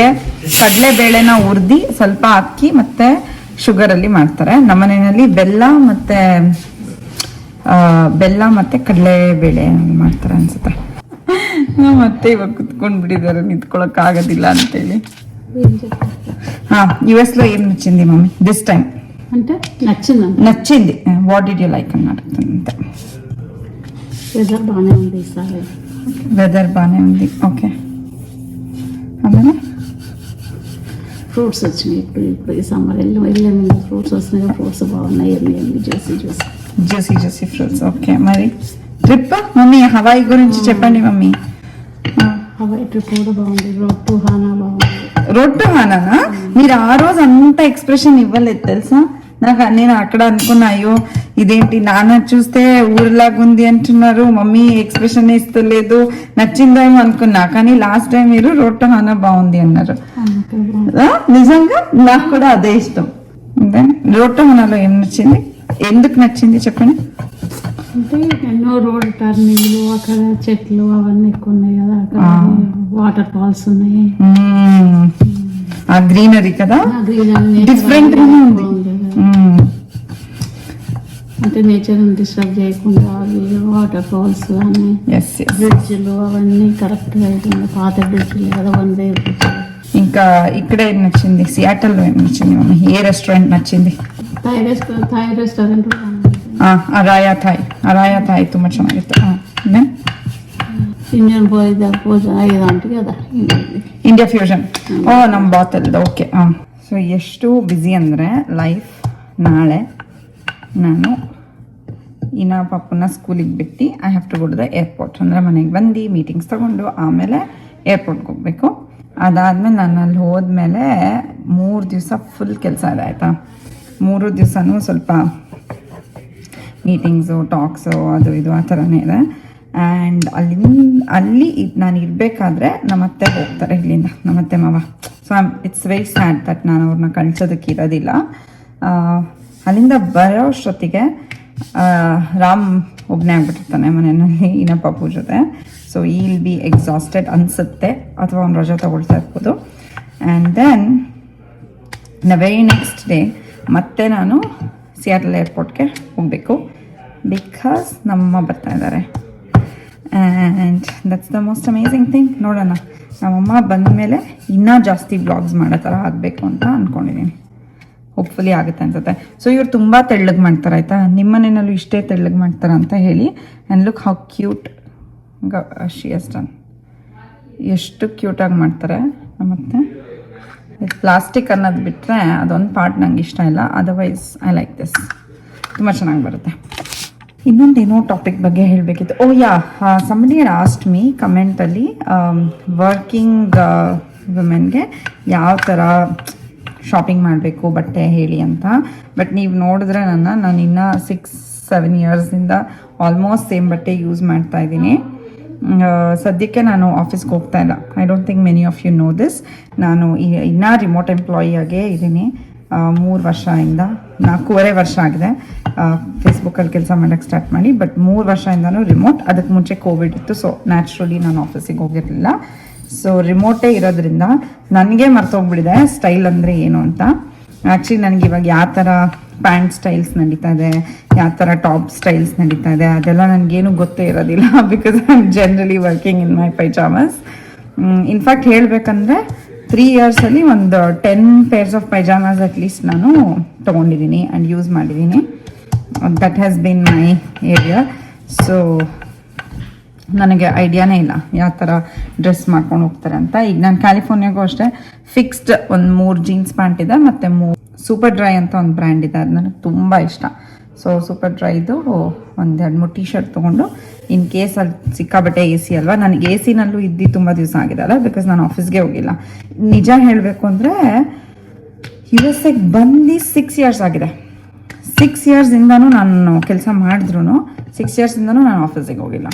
ಕಡಲೆಬೇಳೆನ ಹುರಿದು ಸ್ವಲ್ಪ ಅಕ್ಕಿ ಮತ್ತು ಶುಗರಲ್ಲಿ ಮಾಡ್ತಾರೆ. ನಮ್ಮನೆಯಲ್ಲಿ ಬೆಲ್ಲ ಮತ್ತು ಕಡಲೆಬೇಳೆ ಮಾಡ್ತಾರೆ ಅನ್ಸುತ್ತೆ. ಮತ್ತೆ ಇವಾಗ ಕುತ್ಕೊಂಡು ಬಿಟ್ಟಿದ್ದಾರೆ, ನಿಂತ್ಕೊಳ್ಳೋಕ್ಕಾಗೋದಿಲ್ಲ ಅಂತೇಳಿ. US లో ఏం నచ్చింది మమ్మీ దిస్ టైం? అంటే నచ్చింది. వాట్ డిడ్ యూ లైక్ అన్నారు అంతే. వెదర్ బాగానే ఉంది ఈసారి. వెదర్ బాగానే ఉంది. ఓకే, ఆಮೇಲೆ ఫ్రూట్స్ వచ్చినాయి. ఇప్పుడు ఈ సమ్మర్ వెళ్ళే ముందు ఫ్రూట్స్ వస్తున్నాయి. ఫ్రూట్స్ బాగున్నాయి, జ్యూసీ ఫ్రూట్స్. ఓకే, మరి ట్రిప్ మమ్మీ హవాయి గురించి చెప్పండి మమ్మీ. హవాయి ట్రిప్ కూడా బాగుంది. రోడ్ టు హానా బాగుంది. రోడ్ టు హానానా? మీరు ఆ రోజు అంత ఎక్స్ప్రెషన్ ఇవ్వలేదు తెలుసా నాకు. నేను అక్కడ అనుకున్నా, అయ్యో ఇదేంటి నాన్న చూస్తే ఊరిలాగుంది అంటున్నారు, మమ్మీ ఎక్స్ప్రెషన్ ఇస్తలేదు, నచ్చిందేమో అనుకున్నా. కానీ లాస్ట్ టైం మీరు రోడ్ టు హానా బాగుంది అన్నారు. నిజంగా నాకు కూడా అదే ఇష్టం. రోడ్ టు హానాలో ఏం నచ్చింది, ఎందుకు నచ్చింది చెప్పండి? అంటే ఎన్నో రోడ్ టర్నింగ్లు, అక్కడ చెట్లు అవన్నీ ఎక్కువ ఉన్నాయి కదా, అక్కడ వాటర్ ఫాల్స్ ఉన్నాయి. ఆ గ్రీనరీ కదా, డిఫరెంట్ గానే ఉంది. అంటే నేచర్ డిస్టర్బ్ చేయకుండా అవి వాటర్ ఫాల్స్ అని బ్రిడ్జ్లు అవన్నీ కరెక్ట్ గా అయిపోయింది. పాత బ్రిడ్జ్లు కదా, 1 way బ్రిడ్జ్. ఇంకా ఇక్కడ ఏం నచ్చింది? సియాటల్ లో ఏం నచ్చింది మమ్మీ? ఏ రెస్టారెంట్ నచ్చింది? Thai restaurant. ಅರಾಯ ಥಾಯ್ ತುಂಬ ಚೆನ್ನಾಗಿತ್ತು. ಇಂಡಿಯನ್ ಭೋಜನ ಇದಂಟು కదా, ಇಂಡಿಯಾ ಫ್ಯೂಷನ್. ನಮ್ಮ ಬಾತಲ್ದು. ಓಕೆ. ಸೊ ಎಷ್ಟು ಬ್ಯುಸಿ ಅಂದರೆ ಲೈಫ್. ನಾಳೆ ನಾನು ಇನ್ನ ಪಾಪನ ಸ್ಕೂಲಿಗೆ ಬಿಟ್ಟು I have to go to the airport. ಅಂದರೆ ಮನೆಗೆ ಬಂದು ಮೀಟಿಂಗ್ಸ್ ತೊಗೊಂಡು ಆಮೇಲೆ ಏರ್ಪೋರ್ಟ್ಗೆ ಹೋಗಬೇಕು. ಅದಾದಮೇಲೆ ನಾನು ಅಲ್ಲಿ ಹೋದ್ಮೇಲೆ 3 ದಿವಸ ಫುಲ್ ಕೆಲಸ ಇದೆ ಆಯಿತಾ. 3 ದಿವಸನೂ ಸ್ವಲ್ಪ ಮೀಟಿಂಗ್ಸು, ಟಾಕ್ಸು, ಅದು ಇದು ಆ ಥರನೇ ಇದೆ. ಆ್ಯಂಡ್ ಅಲ್ಲಿ ನಾನು ಇರಬೇಕಾದ್ರೆ ನಮ್ಮತ್ತೆ ಹೋಗ್ತಾರೆ ಇಲ್ಲಿಂದ, ನಮ್ಮತ್ತೆ ಮಾವ. So it's very sad that ನಾನು ಅವ್ರನ್ನ ಕಳ್ಸೋದಕ್ಕೆ ಇರೋದಿಲ್ಲ. ಅಲ್ಲಿಂದ ಬರೋ ಅಷ್ಟೊತ್ತಿಗೆ ರಾಮ್ ಒಬ್ಬನೇ ಆಗ್ಬಿಟ್ಟಿರ್ತಾನೆ ಮನೆಯಲ್ಲಿ ಇನ್ನ ಪಾಪು ಜೊತೆ. ಸೊ ಈ ವಿಲ್ ಬಿ ಎಕ್ಸಾಸ್ಟೆಡ್ ಅನಿಸುತ್ತೆ, ಅಥವಾ ಅವ್ನು ರಜಾ ತಗೊಳ್ತಾ ಇರ್ಬೋದು. And then the very next day ಮತ್ತೆ ನಾನು ಸಿಯಾಟಲ್ ಏರ್ಪೋರ್ಟ್ಗೆ ಹೋಗಬೇಕು, ಬಿಕಾಸ್ ನಮ್ಮಮ್ಮ ಬರ್ತಾ ಇದ್ದಾರೆ. And that's the most amazing thing. ನೋಡೋಣ, ನಮ್ಮಮ್ಮ ಬಂದ ಮೇಲೆ ಇನ್ನೂ ಜಾಸ್ತಿ ವ್ಲಾಗ್ಸ್ ಮಾಡೋ ಥರ ಆಗಬೇಕು ಅಂತ ಅಂದ್ಕೊಂಡಿದ್ದೀನಿ. ಹೋಪ್ಫುಲಿ ಆಗುತ್ತೆ ಅನ್ಸುತ್ತೆ. ಸೊ ಇವ್ರು ತುಂಬ ತೆಳ್ಳಗೆ ಮಾಡ್ತಾರೆ ಆಯಿತಾ, ನಿಮ್ಮ ಮನೆಯಲ್ಲೂ ಇಷ್ಟೇ ತೆಳ್ಳಗೆ ಮಾಡ್ತಾರೆ ಅಂತ ಹೇಳಿ. And look how cute she has done. ಎಷ್ಟು ಕ್ಯೂಟಾಗಿ ಮಾಡ್ತಾರೆ. ಮತ್ತು ಪ್ಲಾಸ್ಟಿಕ್ ಅನ್ನೋದು ಬಿಟ್ಟರೆ ಅದೊಂದು ಪಾರ್ಟ್ ನಂಗೆ ಇಷ್ಟ ಇಲ್ಲ, ಅದರ್ವೈಸ್ ಐ ಲೈಕ್ ದಿಸ್. ತುಂಬ ಚೆನ್ನಾಗಿ ಬರುತ್ತೆ. ಇನ್ನೊಂದೇನೋ ಟಾಪಿಕ್ ಬಗ್ಗೆ ಹೇಳಬೇಕಿತ್ತು. Oh yeah, somebody had asked me ಕಮೆಂಟಲ್ಲಿ ವರ್ಕಿಂಗ್ ವುಮೆನ್ಗೆ ಯಾವ ಥರ ಶಾಪಿಂಗ್ ಮಾಡಬೇಕು ಬಟ್ಟೆ ಹೇಳಿ ಅಂತ. ಬಟ್ ನೀವು ನೋಡಿದ್ರೆ ನಾನು ಇನ್ನೂ 6-7 ಇಯರ್ಸಿಂದ ಆಲ್ಮೋಸ್ಟ್ ಸೇಮ್ ಬಟ್ಟೆ ಯೂಸ್ ಮಾಡ್ತಾ ಇದ್ದೀನಿ. ಸದ್ಯಕ್ಕೆ ನಾನು ಆಫೀಸ್ಗೆ ಹೋಗ್ತಾ ಇಲ್ಲ. I don't think many of you know this. ನಾನು ಇನ್ನೂ ರಿಮೋಟ್ ಎಂಪ್ಲಾಯಿಯಾಗೇ ಇದ್ದೀನಿ. 3 ವರ್ಷದಿಂದ 4.5 ವರ್ಷ ಆಗಿದೆ ಫೇಸ್ಬುಕ್ಕಲ್ಲಿ ಕೆಲಸ ಮಾಡೋಕ್ಕೆ ಸ್ಟಾರ್ಟ್ ಮಾಡಿ. ಬಟ್ 3 ವರ್ಷದಿಂದನೂ ರಿಮೋಟ್. ಅದಕ್ಕೆ ಮುಂಚೆ ಕೋವಿಡ್ ಇತ್ತು, ಸೊ ನ್ಯಾಚುರಲಿ ನಾನು ಆಫೀಸಿಗೆ ಹೋಗಿರಲಿಲ್ಲ. ಸೊ ರಿಮೋಟೇ ಇರೋದ್ರಿಂದ ನನಗೆ ಮರ್ತೋಗ್ಬಿಟ್ಟಿದೆ ಸ್ಟೈಲ್ ಅಂದರೆ ಏನು ಅಂತ. ಆ್ಯಕ್ಚುಲಿ ನನಗೆ ಇವಾಗ ಯಾವ ಥರ ಪ್ಯಾಂಟ್ ಸ್ಟೈಲ್ಸ್ ನಡೀತಾ ಇದೆ, ಯಾವ ಥರ ಟಾಪ್ ಸ್ಟೈಲ್ಸ್ ನಡೀತಾ ಇದೆ, ಅದೆಲ್ಲ ನನಗೇನು ಗೊತ್ತೇ ಇರೋದಿಲ್ಲ. Because I am generally working in my pyjamas. In fact ಹೇಳಬೇಕಂದ್ರೆ 3 ಇಯರ್ಸಲ್ಲಿ ಒಂದು 10 ಪೇರ್ಸ್ ಆಫ್ ಪೈಜಾಮಾಸ್ ಅಟ್ಲೀಸ್ಟ್ ನಾನು ತೊಗೊಂಡಿದ್ದೀನಿ ಆ್ಯಂಡ್ ಯೂಸ್ ಮಾಡಿದ್ದೀನಿ. That has been my area. So ನನಗೆ ಐಡಿಯಾನೇ ಇಲ್ಲ ಯಾವ ಥರ ಡ್ರೆಸ್ ಮಾಡ್ಕೊಂಡು ಹೋಗ್ತಾರೆ ಅಂತ. ಈಗ ನಾನು ಕ್ಯಾಲಿಫೋರ್ನಿಯಾಗೂ ಅಷ್ಟೇ ಫಿಕ್ಸ್ಡ್ ಒಂದು 3 ಜೀನ್ಸ್ ಪ್ಯಾಂಟ್ ಇದೆ, ಮತ್ತು 3 ಸೂಪರ್ ಡ್ರೈ ಅಂತ ಒಂದು ಬ್ರ್ಯಾಂಡ್ ಇದೆ, ಅದು ನನಗೆ ತುಂಬ ಇಷ್ಟ. ಸೊ ಸೂಪರ್ ಡ್ರೈದು ಒಂದು 2-3 ಟೀ ಶರ್ಟ್ ತೊಗೊಂಡು, ಇನ್ ಕೇಸ್ ಅಲ್ಲಿ ಸಿಕ್ಕಾಬಟ್ಟೆ AC ಅಲ್ವಾ, ನನಗೆ AC ನಲ್ಲೂ ಇದ್ದು ತುಂಬ ದಿವಸ ಆಗಿದೆ ಅಲ್ಲ, ಬಿಕಾಸ್ ನಾನು ಆಫೀಸ್ಗೆ ಹೋಗಿಲ್ಲ. ನಿಜ ಹೇಳಬೇಕು ಅಂದರೆ USA ಬಂದು 6 ಇಯರ್ಸ್ ಆಗಿದೆ. 6 ಇಯರ್ಸಿಂದನೂ ನಾನು ಕೆಲಸ ಮಾಡಿದ್ರು 6 ಇಯರ್ಸಿಂದನೂ ನಾನು ಆಫೀಸಿಗೆ ಹೋಗಿಲ್ಲ.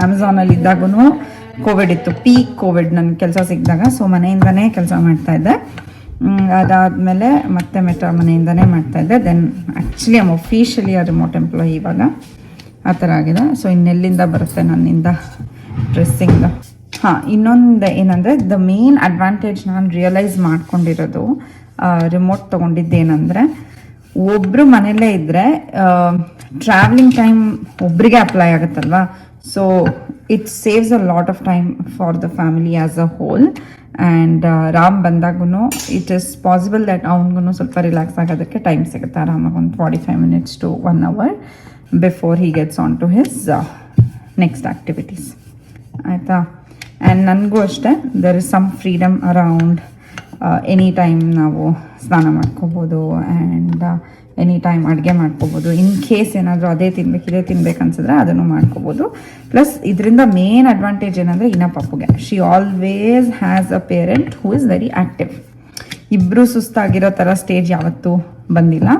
ಅಮೆಝಾನಲ್ಲಿ ಇದ್ದಾಗೂ ಕೋವಿಡ್ ಇತ್ತು, ಪೀಕ್ ಕೋವಿಡ್ ನನಗೆ ಕೆಲಸ ಸಿಕ್ಕಿದಾಗ. ಸೊ ಮನೆಯಿಂದನೇ ಕೆಲಸ ಮಾಡ್ತಾಯಿದ್ದೆ. ಅದಾದಮೇಲೆ ಮತ್ತೆ ಮೆಟ್ರಾ ಮನೆಯಿಂದನೇ ಮಾಡ್ತಾಯಿದ್ದೆ. ದೆನ್ ಆ್ಯಕ್ಚುಲಿ ಐಮ್ ಅಫಿಷಿಯಲಿ ಆ ರಿಮೋಟ್ ಎಂಪ್ಲಾಯಿ ಇವಾಗ. ಆ ಥರ ಆಗಿದೆ. ಸೊ ಇನ್ನೆಲ್ಲಿಂದ ಬರುತ್ತೆ ನನ್ನಿಂದ ಡ್ರೆಸ್ಸಿಂಗ್. ಇನ್ನೊಂದು ಏನಂದರೆ ದ ಮೇನ್ ಅಡ್ವಾಂಟೇಜ್ ನಾನು ರಿಯಲೈಸ್ ಮಾಡ್ಕೊಂಡಿರೋದು ರಿಮೋಟ್ ತೊಗೊಂಡಿದ್ದೇನೆಂದರೆ, ಒಬ್ಬರು ಮನೆಯಲ್ಲೇ ಇದ್ದರೆ ಟ್ರಾವೆಲಿಂಗ್ ಟೈಮ್ ಒಬ್ರಿಗೆ ಅಪ್ಲೈ ಆಗುತ್ತಲ್ವಾ. So it saves a lot of time for the family as a whole. And Ram ಬಂದಾಗೂ ಇಟ್ ಈಸ್ ಪಾಸಿಬಲ್ ದ್ಯಾಟ್ ಅವ್ನಿಗೂ ಸ್ವಲ್ಪ ರಿಲ್ಯಾಕ್ಸ್ ಆಗೋದಕ್ಕೆ ಟೈಮ್ ಸಿಗುತ್ತೆ ಆರಾಮಾಗಿ, ಒಂದು 45 minutes to 1 hour before he gets on to his next activities. ಆಯಿತಾ. ಆ್ಯಂಡ್ ನನಗೂ ಅಷ್ಟೇ there is some freedom around. Any time ನಾವು ಸ್ನಾನ ಮಾಡ್ಕೋಬೋದು ಆ್ಯಂಡ್ ಎನಿ ಟೈಮ್ ಅಡುಗೆ ಮಾಡ್ಕೋಬೋದು. ಇನ್ ಕೇಸ್ ಏನಾದರೂ ಅದೇ ತಿನ್ಬೇಕು ಅನ್ಸಿದ್ರೆ ಅದನ್ನು ಮಾಡ್ಕೋಬೋದು. ಪ್ಲಸ್ ಇದರಿಂದ ಮೇನ್ ಅಡ್ವಾಂಟೇಜ್ ಏನಂದರೆ ಇನ್ನ ಪಪ್ಪುಗೆ, she always has a parent who is very active. ಇಬ್ಬರು ಸುಸ್ತಾಗಿರೋ ಥರ ಸ್ಟೇಜ್ ಯಾವತ್ತೂ ಬಂದಿಲ್ಲ.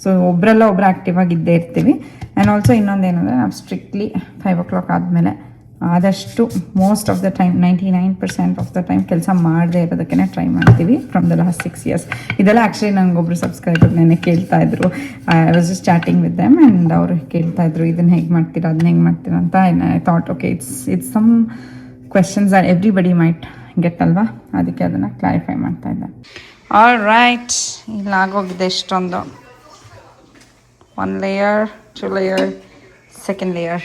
ಸೊ ಒಬ್ಬರೆಲ್ಲ ಒಬ್ಬರು ಆ್ಯಕ್ಟಿವ್ ಆಗಿದ್ದೇ ಇರ್ತೀವಿ. ಆ್ಯಂಡ್ ಆಲ್ಸೋ ಇನ್ನೊಂದೇನೆಂದರೆ ನಾವು ಸ್ಟ್ರಿಕ್ಟ್ಲಿ 5 o'clock ಆದಮೇಲೆ ಆದಷ್ಟು most of the time 99% of the time ಕೆಲಸ ಮಾಡದೇ ಇರೋದಕ್ಕೆ ಟ್ರೈ ಮಾಡ್ತೀವಿ ಫ್ರಮ್ ದ ಲಾಸ್ಟ್ 6 years. ಇದೆಲ್ಲ ಆ್ಯಕ್ಚುಲಿ ನನಗೊಬ್ಬರು ಸಬ್ಸ್ಕ್ರೈಬರ್ ನೆನೆ ಕೇಳ್ತಾಯಿದ್ರು. I was just chatting with them and ಅವರು ಕೇಳ್ತಾಯಿದ್ರು ಇದನ್ನು ಹೇಗೆ ಮಾಡ್ತೀರಾ, ಅದನ್ನ ಹೇಗೆ ಮಾಡ್ತೀರಾ ಅಂತ. I thought okay it's some questions are everybody might get ಅಲ್ವಾ, ಅದಕ್ಕೆ ಅದನ್ನು ಕ್ಲಾರಿಫೈ ಮಾಡ್ತಾಯಿದ್ದೆ. ಆಲ್ ರೈಟ್, ಇಲ್ಲಿ ಆಗೋಗಿದೆ ಇಷ್ಟೊಂದು. 1 layer, 2 layer, 2nd layer.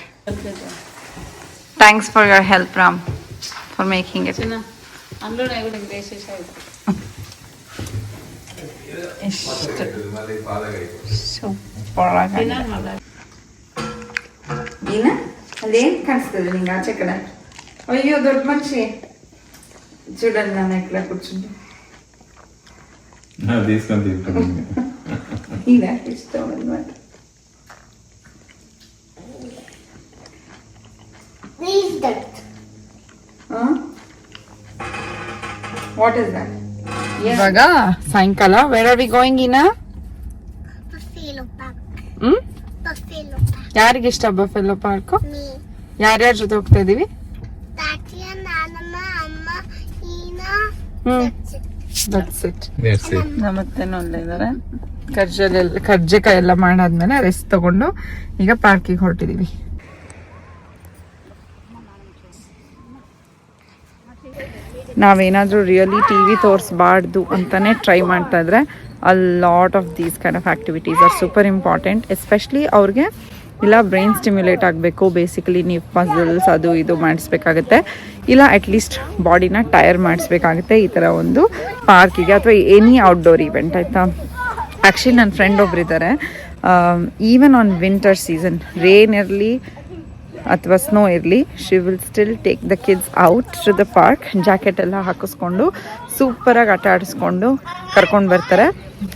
Thanks for your help, Ram, for making it. Super ಆಗಿದೆ. ಅದೇನು ಕಾಣಿಸ್ತದೆ ನಿಂಗೆ ಆಚೆ ಕಡೆ? ಅಯ್ಯೋ ದೊಡ್ಡ ಮಚ್ಚಿ చూడండి ನಾನು ఇక్కడ కూర్చుంటే ఇలా ఇష్టం అన్నమాట. What is that? ಇವಾಗ ಸಾಯಂಕಾಲ where are we going Ina? Buffalo Park. Buffalo Park. ಯಾರಿಗೆ ಇಷ್ಟ ಬಫೆಲೋ ಪಾರ್ಕ್? Me. ಯಾರ್ಯಾರ ಜೊತೆ ಹೋಗ್ತಾ ಇದೀವಿ? Tatiya, Nanama, Amma, Ina. That's it. ನಮ್ಮತ್ತೆನೂ ಅಲ್ಲೇ ಇದ್ದಾರೆ. ಕರ್ಜಕಾಯಿ ಎಲ್ಲ ಮಾಡಾದ್ಮೇಲೆ ರೆಸ್ಟ್ ತಗೊಂಡು ಈಗ ಪಾರ್ಕಿಗೆ ಹೊರಟಿದೀವಿ. ನಾವೇನಾದರೂ ರಿಯಲಿ ಟಿ ವಿ ತೋರಿಸ್ಬಾರ್ದು ಅಂತಲೇ ಟ್ರೈ ಮಾಡ್ತಾ ಇದ್ರೆ a lot of these kind of activities are super important, especially ಅವ್ರಿಗೆ ಇಲ್ಲ ಬ್ರೈನ್ ಸ್ಟಿಮ್ಯುಲೇಟ್ ಆಗಬೇಕು, ಬೇಸಿಕಲಿ ನೀವು ಪಝಲ್ಸ್ ಅದು ಇದು ಮಾಡಿಸ್ಬೇಕಾಗುತ್ತೆ, ಇಲ್ಲ ಅಟ್ಲೀಸ್ಟ್ ಬಾಡಿನ ಟೈರ್ ಮಾಡಿಸ್ಬೇಕಾಗುತ್ತೆ ಈ ಥರ ಒಂದು ಪಾರ್ಕಿಗೆ ಅಥವಾ ಎನಿ ಔಟ್ಡೋರ್ ಇವೆಂಟ್ ಆಯಿತಾ. ಆ್ಯಕ್ಚುಲಿ ನನ್ನ ಫ್ರೆಂಡ್ ಒಬ್ರು ಇದ್ದಾರೆ, even on winter season, rain ಇರಲಿ ಅಥವಾ ಸ್ನೋ ಇರಲಿ, she will still take the kids out to the park, jacket ಎಲ್ಲ ಹಾಕಿಸ್ಕೊಂಡು ಸೂಪರಾಗಿ ಆಟ ಆಡಿಸ್ಕೊಂಡು ಕರ್ಕೊಂಡು ಬರ್ತಾರೆ.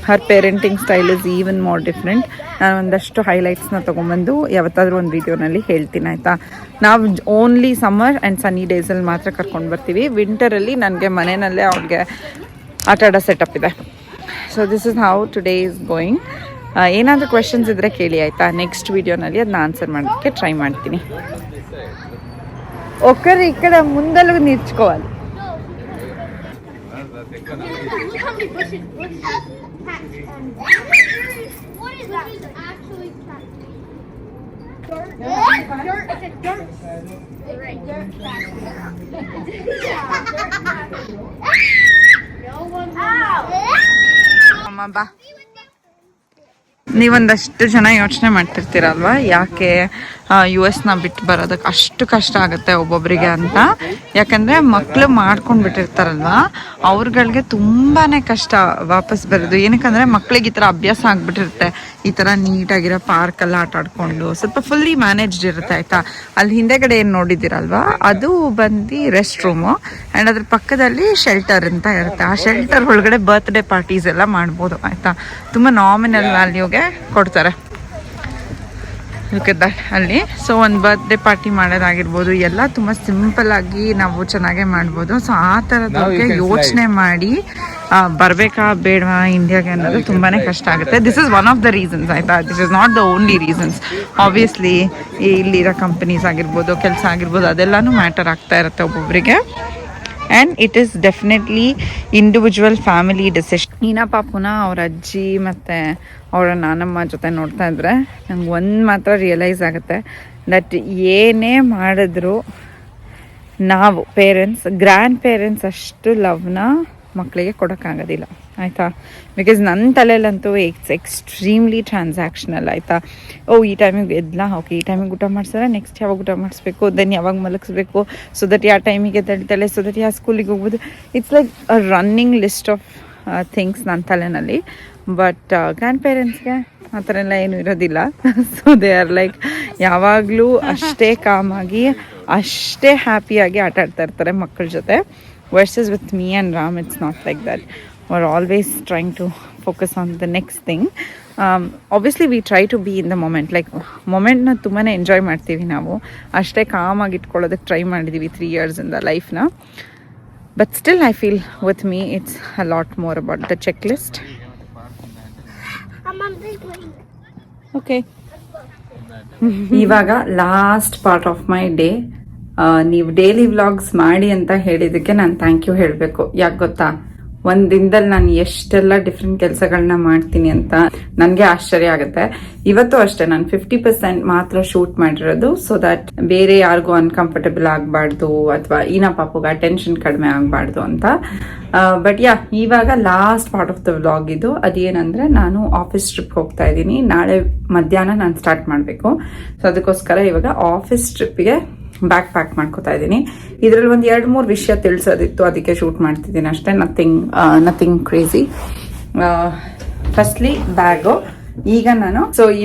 Her parenting style is even more different. ನಾನು ಒಂದಷ್ಟು ಹೈಲೈಟ್ಸ್ನ ತೊಗೊಂಬಂದು ಯಾವತ್ತಾದ್ರೂ ಒಂದು ವೀಡಿಯೋನಲ್ಲಿ ಹೇಳ್ತೀನಿ ಆಯಿತಾ. ನಾವು ಓನ್ಲಿ ಸಮ್ಮರ್ ಆ್ಯಂಡ್ ಸನ್ನಿ ಡೇಸಲ್ಲಿ ಮಾತ್ರ ಕರ್ಕೊಂಡು ಬರ್ತೀವಿ. ವಿಂಟರಲ್ಲಿ ನನಗೆ ಮನೆಯಲ್ಲೇ ಅವ್ರಿಗೆ ಆಟ ಆಡೋ ಸೆಟಪ್ ಇದೆ. So this is how today is going. ಏನಾದರೂ ಕ್ವೆಶನ್ಸ್ ಇದ್ದರೆ ಕೇಳಿ ಆಯಿತಾ. ನೆಕ್ಸ್ಟ್ ವೀಡಿಯೋನಲ್ಲಿ ಅದನ್ನ ಆನ್ಸರ್ ಮಾಡೋಕ್ಕೆ ಟ್ರೈ ಮಾಡ್ತೀನಿ. ಒಕ್ಕರು ಈ ಕಡೆ ಮುಂದಲ್ಲೂ ನಿಂತ್ಕೋవాలి. ಅಮ್ಮ ಬಾ. ನೀವೊಂದಷ್ಟು ಜನ ಯೋಚನೆ ಮಾಡ್ತಿರ್ತೀರಲ್ವ, ಯಾಕೆ US ಬಿಟ್ಟು ಬರೋದಕ್ಕೆ ಅಷ್ಟು ಕಷ್ಟ ಆಗುತ್ತೆ ಒಬ್ಬೊಬ್ಬರಿಗೆ ಅಂತ. ಯಾಕಂದರೆ ಮಕ್ಕಳು ಮಾಡ್ಕೊಂಡು ಬಿಟ್ಟಿರ್ತಾರಲ್ವ, ಅವ್ರುಗಳಿಗೆ ತುಂಬಾ ಕಷ್ಟ ವಾಪಸ್ ಬರೋದು. ಏನಕ್ಕಂದರೆ ಮಕ್ಳಿಗೆ ಈ ಥರ ಅಭ್ಯಾಸ ಆಗಿಬಿಟ್ಟಿರುತ್ತೆ, ಈ ಥರ ನೀಟಾಗಿರೋ ಪಾರ್ಕೆಲ್ಲ ಆಟ ಆಡ್ಕೊಂಡು ಸ್ವಲ್ಪ ಫುಲ್ಲಿ ಮ್ಯಾನೇಜ್ಡ್ ಇರುತ್ತೆ ಆಯಿತಾ. ಅಲ್ಲಿ ಹಿಂದೆಗಡೆ ಏನು ನೋಡಿದ್ದೀರಲ್ವ, ಅದು ಬಂದು ರೆಸ್ಟ್ ರೂಮು ಆ್ಯಂಡ್ ಅದ್ರ ಪಕ್ಕದಲ್ಲಿ ಶೆಲ್ಟರ್ ಅಂತ ಇರುತ್ತೆ. ಆ ಶೆಲ್ಟರ್ ಒಳಗಡೆ ಬರ್ತ್ಡೇ ಪಾರ್ಟೀಸ್ ಎಲ್ಲ ಮಾಡ್ಬೋದು ಆಯಿತಾ. ತುಂಬ ನಾಮಿನಲ್ ವ್ಯಾಲ್ಯೂಗೆ ಕೊಡ್ತಾರೆ ಅಲ್ಲಿ. ಸೊ ಒಂದು ಬರ್ತ್ಡೇ ಪಾರ್ಟಿ ಮಾಡೋದಾಗಿರ್ಬೋದು, ಎಲ್ಲ ತುಂಬ ಸಿಂಪಲ್ಲಾಗಿ ನಾವು ಚೆನ್ನಾಗೇ ಮಾಡ್ಬೋದು. ಸೊ ಆ ಥರದಕ್ಕೆ ಯೋಚನೆ ಮಾಡಿ ಬರಬೇಕಾ ಬೇಡವಾ ಇಂಡಿಯಾಗೆ ಅನ್ನೋದು ತುಂಬಾ ಕಷ್ಟ ಆಗುತ್ತೆ. This is one of the reasons ಆಯಿತಾ. This is not the only reasons. Obviously ಇಲ್ಲಿರೋ ಕಂಪನೀಸ್ ಆಗಿರ್ಬೋದು, ಕೆಲಸ ಆಗಿರ್ಬೋದು, ಅದೆಲ್ಲನೂ ಮ್ಯಾಟರ್ ಆಗ್ತಾ ಇರುತ್ತೆ ಒಬ್ಬೊಬ್ಬರಿಗೆ. And it is definitely individual family decision. ನೀನಾ ಪಾಪುನ ಅವ್ರ ಅಜ್ಜಿ ಮತ್ತು ಅವರ ನಾನಮ್ಮ ಜೊತೆ ನೋಡ್ತಾ ಇದ್ರೆ ನಂಗೆ ಒಂದು ಮಾತ್ರ ರಿಯಲೈಸ್ ಆಗುತ್ತೆ, ದಟ್ ಏನೇ ಮಾಡಿದ್ರು ನಾವು ಪೇರೆಂಟ್ಸ್, ಗ್ರ್ಯಾಂಡ್ ಪೇರೆಂಟ್ಸ್ ಅಷ್ಟು ಲವ್ನ ಮಕ್ಕಳಿಗೆ ಕೊಡೋಕ್ಕಾಗೋದಿಲ್ಲ ಆಯಿತಾ. ಬಿಕಾಸ್ ನನ್ನ ತಲೆಯಲ್ಲಂತೂ ಇಟ್ಸ್ ಎಕ್ಸ್ಟ್ರೀಮ್ಲಿ ಟ್ರಾನ್ಸಾಕ್ಷನಲ್ ಆಯಿತಾ. ಈ ಟೈಮಿಗೆ ಎದ್ಲಾ, ಓಕೆ ಈ ಟೈಮಿಗೆ ಊಟ ಮಾಡಿಸಿದ್ರೆ ನೆಕ್ಸ್ಟ್ ಯಾವಾಗ ಊಟ ಮಾಡಿಸ್ಬೇಕು, ದೆನ್ ಯಾವಾಗ ಮಲಗಿಸ್ಬೇಕು, ಸೊ ದಟ್ ಯಾವ ಟೈಮಿಗೆ ಎದ್ದೇಳ್ತಾಳೆ, ಸೊ ದಟ್ ಯಾವ ಸ್ಕೂಲಿಗೆ ಹೋಗ್ಬೋದು. It's like a running list of things ನನ್ನ ತಲೆಯಲ್ಲಿ. ಬಟ್ ಗ್ರ್ಯಾಂಡ್ ಪೇರೆಂಟ್ಸ್ಗೆ ಆ ಥರ ಎಲ್ಲ ಏನೂ ಇರೋದಿಲ್ಲ. ಸೊ ದೇ ಆರ್ ಲೈಕ್ ಯಾವಾಗಲೂ ಅಷ್ಟೇ ಕಾಮಾಗಿ, ಅಷ್ಟೇ ಹ್ಯಾಪಿಯಾಗಿ ಆಟ ಆಡ್ತಾ ಇರ್ತಾರೆ ಮಕ್ಕಳ ಜೊತೆ. Versus with me and Ram, it's not like that. We're always trying to focus on the next thing. Obviously we try to be in the moment, like ಮೊಮೆಂಟ್ನ ತುಂಬಾ ಎಂಜಾಯ್ ಮಾಡ್ತೀವಿ ನಾವು. ಅಷ್ಟೇ ಕಾಮಾಗಿ ಇಟ್ಕೊಳ್ಳೋದಕ್ಕೆ ಟ್ರೈ ಮಾಡಿದ್ದೀವಿ 3 years in the ಲೈಫ್ನ. But still I feel with me it's a lot more about the checklist. Okay, ಇವಾಗ last part of my day. ನೀವು ಡೈಲಿ ವ್ಲಾಗ್ಸ್ ಮಾಡಿ ಅಂತ ಹೇಳಿದ್ದಕ್ಕೆ ನಾನು ಥ್ಯಾಂಕ್ ಯು ಹೇಳಬೇಕು. ಯಾಕೆ ಗೊತ್ತಾ, ಒಂದು ದಿನದಲ್ಲಿ ನಾನು ಎಷ್ಟೆಲ್ಲ ಡಿಫ್ರೆಂಟ್ ಕೆಲಸಗಳನ್ನ ಮಾಡ್ತೀನಿ ಅಂತ ನನಗೆ ಆಶ್ಚರ್ಯ ಆಗುತ್ತೆ. ಇವತ್ತು ಅಷ್ಟೇ ನಾನು 50% ಮಾತ್ರ ಶೂಟ್ ಮಾಡಿರೋದು, ಸೊ ದಟ್ ಬೇರೆ ಯಾರಿಗೂ ಅನ್ಕಂಫರ್ಟಬಲ್ ಆಗಬಾರ್ದು ಅಥವಾ ಈನ ಪಾಪುಗ ಟೆನ್ಷನ್ ಕಡಿಮೆ ಆಗಬಾರ್ದು ಅಂತ. ಬಟ್ ಇವಾಗ last part of the vlog ಇದು. ಅದೇನಂದ್ರೆ ನಾನು ಆಫೀಸ್ ಟ್ರಿಪ್ ಹೋಗ್ತಾ ಇದ್ದೀನಿ. ನಾಳೆ ಮಧ್ಯಾಹ್ನ ನಾನು ಸ್ಟಾರ್ಟ್ ಮಾಡಬೇಕು. ಸೊ ಅದಕ್ಕೋಸ್ಕರ ಇವಾಗ ಆಫೀಸ್ ಟ್ರಿಪ್ಗೆ ಬ್ಯಾಗ್ ಪ್ಯಾಕ್ ಮಾಡ್ಕೋತಾ ಇದ್ದೀನಿ. ಇದರಲ್ಲಿ ಒಂದು 2-3 ವಿಷಯ ತಿಳಿಸೋದಿತ್ತು, ಅದಕ್ಕೆ ಶೂಟ್ ಮಾಡ್ತಿದ್ದೀನಿ ಅಷ್ಟೇ. Nothing crazy. Firstly bag.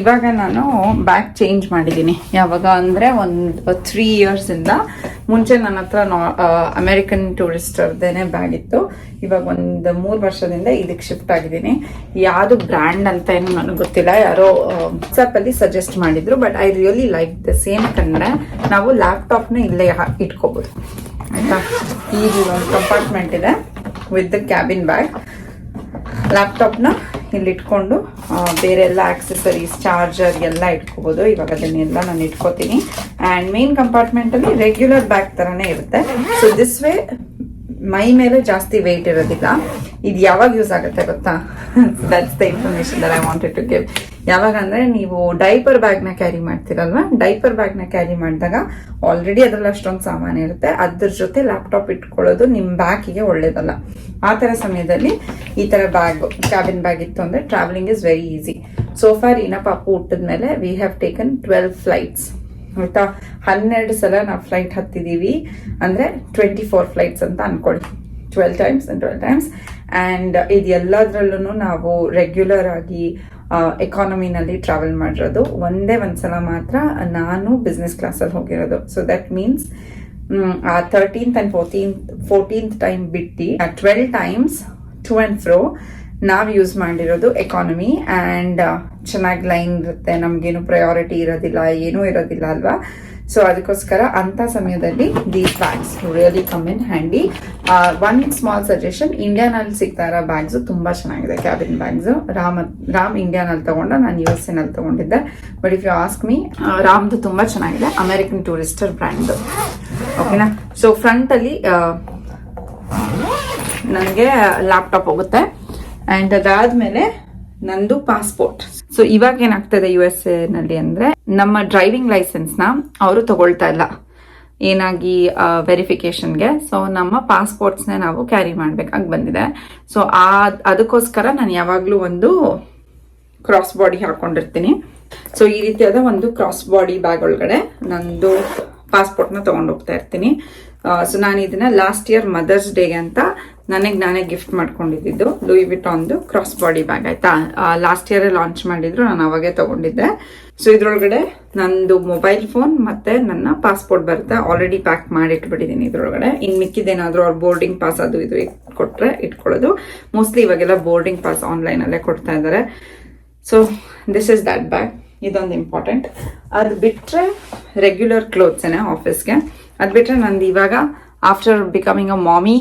ಇವಾಗ ನಾನು ಬ್ಯಾಗ್ ಚೇಂಜ್ ಮಾಡಿದ್ದೀನಿ. ಯಾವಾಗ ಅಂದರೆ ಒಂದು 3 years ಇಂದ. ಮುಂಚೆ ನನ್ನ ಹತ್ರ ಅಮೆರಿಕನ್ ಟೂರಿಸ್ಟರ್ದೇನೆ ಬ್ಯಾಗ್ ಇತ್ತು. ಇವಾಗ ಒಂದು 3 ವರ್ಷದಿಂದ ಇದಕ್ಕೆ ಶಿಫ್ಟ್ ಆಗಿದ್ದೀನಿ. ಯಾವುದು ಬ್ರ್ಯಾಂಡ್ ಅಂತ ಏನು ನನಗೆ ಗೊತ್ತಿಲ್ಲ, ಯಾರೋ ವಾಟ್ಸಪ್ಪಲ್ಲಿ ಸಜೆಸ್ಟ್ ಮಾಡಿದ್ರು. But I really like the same. Kannada ನಾವು ಲ್ಯಾಪ್ಟಾಪ್ನ ಇಲ್ಲೇ ಇಟ್ಕೋಬೋದು ಆಯಿತಾ. ಈಗ ಒಂದು ಕಂಪಾರ್ಟ್ಮೆಂಟ್ ಇದೆ ವಿತ್ ದ ಕ್ಯಾಬಿನ್ ಬ್ಯಾಗ್. ಲ್ಯಾಪ್ಟಾಪ್ನ ಇಲ್ಲಿ ಇಟ್ಕೊಂಡು ಬೇರೆ ಎಲ್ಲ ಆಕ್ಸೆಸರೀಸ್, ಚಾರ್ಜರ್ ಎಲ್ಲ ಇಟ್ಕೋಬೋದು. ಇವಾಗ ಅದನ್ನೆಲ್ಲ ನಾನು ಇಟ್ಕೋತೀನಿ. ಆ್ಯಂಡ್ ಮೇನ್ ಕಂಪಾರ್ಟ್ಮೆಂಟಲ್ಲಿ ರೆಗ್ಯುಲರ್ ಬ್ಯಾಗ್ ಥರನೇ ಇರುತ್ತೆ. ಸೊ ದಿಸ್ ವೇ ಮೈ ಮೇಲೆ ಜಾಸ್ತಿ ವೆಯ್ಟ್ ಇರೋದಿಲ್ಲ. ಇದು ಯಾವಾಗ ಯೂಸ್ ಆಗುತ್ತೆ ಗೊತ್ತಾ? That's the information that I wanted to give. ಯಾವಾಗ ಅಂದ್ರೆ ನೀವು ಡೈಪರ್ ಬ್ಯಾಗ್ನ ಕ್ಯಾರಿ ಮಾಡ್ತೀರಲ್ವಾ, ಡೈಪರ್ ಬ್ಯಾಗ್ನ ಕ್ಯಾರಿ ಮಾಡಿದಾಗ ಆಲ್ರೆಡಿ ಅದ್ರಲ್ಲಿ ಅಷ್ಟೊಂದು ಸಾಮಾನು ಇರುತ್ತೆ, ಅದ್ರ ಜೊತೆ ಲ್ಯಾಪ್ಟಾಪ್ ಇಟ್ಕೊಳ್ಳೋದು ನಿಮ್ಮ ಬ್ಯಾಕಿಗೆ ಒಳ್ಳೇದಲ್ಲ. ಆ ಥರ ಸಮಯದಲ್ಲಿ ಈ ಥರ ಬ್ಯಾಗ್, ಕ್ಯಾಬಿನ್ ಬ್ಯಾಗ್ ಇತ್ತು ಅಂದರೆ travelling is very easy. So for ಇನ್ನ ಪಾಪು ಹುಟ್ಟಿದ್ಮೇಲೆ ವಿ ಹ್ಯಾವ್ ಟೇಕನ್ 12 ಫ್ಲೈಟ್ಸ್ ಆಯ್ತಾ. 12 ಸಲ ನಾವು ಫ್ಲೈಟ್ ಹತ್ತಿದ್ದೀವಿ ಅಂದರೆ 24 ಫ್ಲೈಟ್ಸ್ ಅಂತ ಅನ್ಕೊಳ್ಳಿ. 12 times and 12 times. ಆ್ಯಂಡ್ ಇದು ಎಲ್ಲದರಲ್ಲೂ ನಾವು ರೆಗ್ಯುಲರ್ ಆಗಿ ಎಕಾನಮಿನಲ್ಲಿ ಟ್ರಾವೆಲ್ ಮಾಡಿರೋದು ಒಂದೇ ಒಂದ್ಸಲ ಮಾತ್ರ ನಾನು ಬಿಸ್ನೆಸ್ ಕ್ಲಾಸಲ್ಲಿ ಹೋಗಿರೋದು. ಸೊ ದಟ್ ಮೀನ್ಸ್ ಆ 13th and 14th ಟೈಮ್ ಬಿಟ್ಟು 12 times ಟು ಆ್ಯಂಡ್ ಫ್ರೋ ನಾವು ಯೂಸ್ ಮಾಡಿರೋದು ಎಕಾನಮಿ. ಆ್ಯಂಡ್ ಚೆನ್ನಾಗಿ ಲೈನ್ ಇರುತ್ತೆ, ನಮಗೇನು ಪ್ರಯಾರಿಟಿ ಇರೋದಿಲ್ಲ, ಏನೂ ಇರೋದಿಲ್ಲ ಅಲ್ವಾ. ಸೊ ಅದಕ್ಕೋಸ್ಕರ ಅಂಥ ಸಮಯದಲ್ಲಿ these bags really come in handy. One small suggestion, ಇಂಡಿಯಾನಲ್ಲಿ ಸಿಗ್ತಾ ಇರೋ ಬ್ಯಾಗ್ಸು ತುಂಬ ಚೆನ್ನಾಗಿದೆ, ಕ್ಯಾಬಿನ್ ಬ್ಯಾಗ್ಸು. ರಾಮ್ ಇಂಡಿಯಾನಲ್ಲಿ ತಗೊಂಡ, ನಾನು USA ನಲ್ಲಿ ತಗೊಂಡಿದ್ದೆ. But if you ask me, ರಾಮ್ದು ತುಂಬ ಚೆನ್ನಾಗಿದೆ, ಅಮೆರಿಕನ್ ಟೂರಿಸ್ಟರ್ ಬ್ರ್ಯಾಂಡ್ದು. ಓಕೆನಾ. ಸೊ ಫ್ರಂಟಲ್ಲಿ ನನಗೆ ಲ್ಯಾಪ್ಟಾಪ್ ಹೋಗುತ್ತೆ ಆ್ಯಂಡ್ ಅದಾದಮೇಲೆ ನಂದು ಪಾಸ್ಪೋರ್ಟ್. ಸೊ ಇವಾಗ ಏನಾಗ್ತದೆ USA ನಲ್ಲಿ ಅಂದ್ರೆ, ನಮ್ಮ ಡ್ರೈವಿಂಗ್ ಲೈಸೆನ್ಸ್ನ ಅವರು ತಗೊಳ್ತಾ ಇಲ್ಲ ಏನಾಗಿ ವೆರಿಫಿಕೇಶನ್ಗೆ. ಸೊ ನಮ್ಮ ಪಾಸ್ಪೋರ್ಟ್ಸ್ನ ನಾವು ಕ್ಯಾರಿ ಮಾಡ್ಬೇಕಾಗಿ ಬಂದಿದೆ. ಸೊ ಅದಕ್ಕೋಸ್ಕರ ನಾನು ಯಾವಾಗಲೂ ಒಂದು ಕ್ರಾಸ್ ಬಾಡಿ ಹಾಕೊಂಡಿರ್ತೀನಿ. ಸೊ ಈ ರೀತಿಯಾದ ಒಂದು ಕ್ರಾಸ್ ಬಾಡಿ ಬ್ಯಾಗ್ ಒಳಗಡೆ ನಂದು ಪಾಸ್ಪೋರ್ಟ್ನ ತಗೊಂಡು ಹೋಗ್ತಾ ಇರ್ತೀನಿ. ಸೊ ನಾನು ಇದನ್ನ ಲಾಸ್ಟ್ ಇಯರ್ ಮದರ್ಸ್ ಡೇಗೆ ಅಂತ ನಾನೇ ಗಿಫ್ಟ್ ಮಾಡ್ಕೊಂಡಿದ್ದು ಲೂಯಿ ವಿಟಾನ್ದು ಕ್ರಾಸ್ ಬಾಡಿ ಬ್ಯಾಗ್ ಆಯ್ತಾ. ಲಾಸ್ಟ್ ಇಯರ್ ಲಾಂಚ್ ಮಾಡಿದ್ರು, ನಾನು ಅವಾಗೇ ತಗೊಂಡಿದ್ದೆ. ಸೊ ಇದ್ರೊಳಗಡೆ ನಂದು ಮೊಬೈಲ್ ಫೋನ್ ಮತ್ತೆ ನನ್ನ ಪಾಸ್ಪೋರ್ಟ್ ಬರುತ್ತೆ, ಆಲ್ರೆಡಿ ಪ್ಯಾಕ್ ಮಾಡಿ ಇಟ್ಬಿಟ್ಟಿದ್ದೀನಿ ಇದ್ರೊಳಗಡೆ. ಇನ್ ಮಿಕ್ಕಿದೇನಾದ್ರೂ ಅವ್ರ ಬೋರ್ಡಿಂಗ್ ಪಾಸ್ ಅದು ಇದು ಕೊಟ್ರೆ ಇಟ್ಕೊಳ್ಳೋದು. ಮೋಸ್ಟ್ಲಿ ಇವಾಗೆಲ್ಲ ಬೋರ್ಡಿಂಗ್ ಪಾಸ್ ಆನ್ಲೈನ್ ಅಲ್ಲೇ ಕೊಡ್ತಾ ಇದ್ದಾರೆ. So this is that bag. ಇದೊಂದು ಇಂಪಾರ್ಟೆಂಟ್. ಅದು ಬಿಟ್ರೆ ರೆಗ್ಯುಲರ್ ಕ್ಲೋತ್ಸೇನೆ ಆಫೀಸ್ಗೆ. ಅದು ಬಿಟ್ರೆ ನಂದು ಇವಾಗ after becoming a Mami,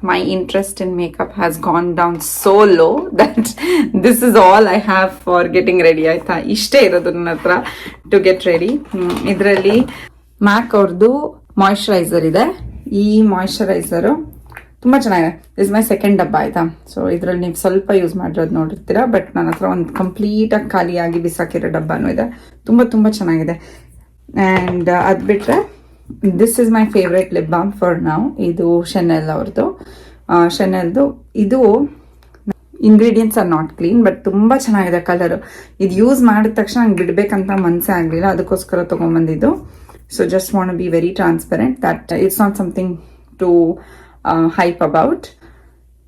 my interest in makeup has gone down so low that this is all I have for getting ready ಆಯ್ತಾ. ಇಷ್ಟೇ ಇರೋದು ನನ್ನ ಹತ್ರ ಟು ಗೆಟ್ ರೆಡಿ. ಇದರಲ್ಲಿ ಮ್ಯಾಕ್ ಅವ್ರದ್ದು ಮಾಯಿಶ್ಚರೈಸರ್ ಇದೆ. ಈ ಮಾಯಿಶ್ಚರೈಸರು ತುಂಬ ಚೆನ್ನಾಗಿದೆ. ಇಸ್ ಮೈ ಸೆಕೆಂಡ್ ಡಬ್ಬ ಆಯ್ತಾ. ಸೊ ಇದರಲ್ಲಿ ನೀವು ಸ್ವಲ್ಪ ಯೂಸ್ ಮಾಡಿರೋದು ನೋಡಿರ್ತೀರಾ, ಬಟ್ ನನ್ನ ಹತ್ರ ಒಂದು ಕಂಪ್ಲೀಟಾಗಿ ಖಾಲಿಯಾಗಿ ಬಿಸಾಕಿರೋ ಡಬ್ಬನೂ ಇದೆ. ತುಂಬ ಚೆನ್ನಾಗಿದೆ. ಆ್ಯಂಡ್ ಅದು ಬಿಟ್ಟರೆ this is my favourite lip balm for ನಾವು. ಇದು ಶೆನೆಲ್ ಅವ್ರದ್ದು, ಶೆನೆಲ್ದು. ಇದು ingredients are not clean, but ತುಂಬ ಚೆನ್ನಾಗಿದೆ ಕಲರು. ಇದು ಯೂಸ್ ಮಾಡಿದ ತಕ್ಷಣ ನಂಗೆ ಬಿಡಬೇಕಂತ ಮನಸ್ಸೇ ಆಗಲಿಲ್ಲ, ಅದಕ್ಕೋಸ್ಕರ ತೊಗೊಂಬಂದಿದ್ದು. So just want be very transparent that it's not something to hype about,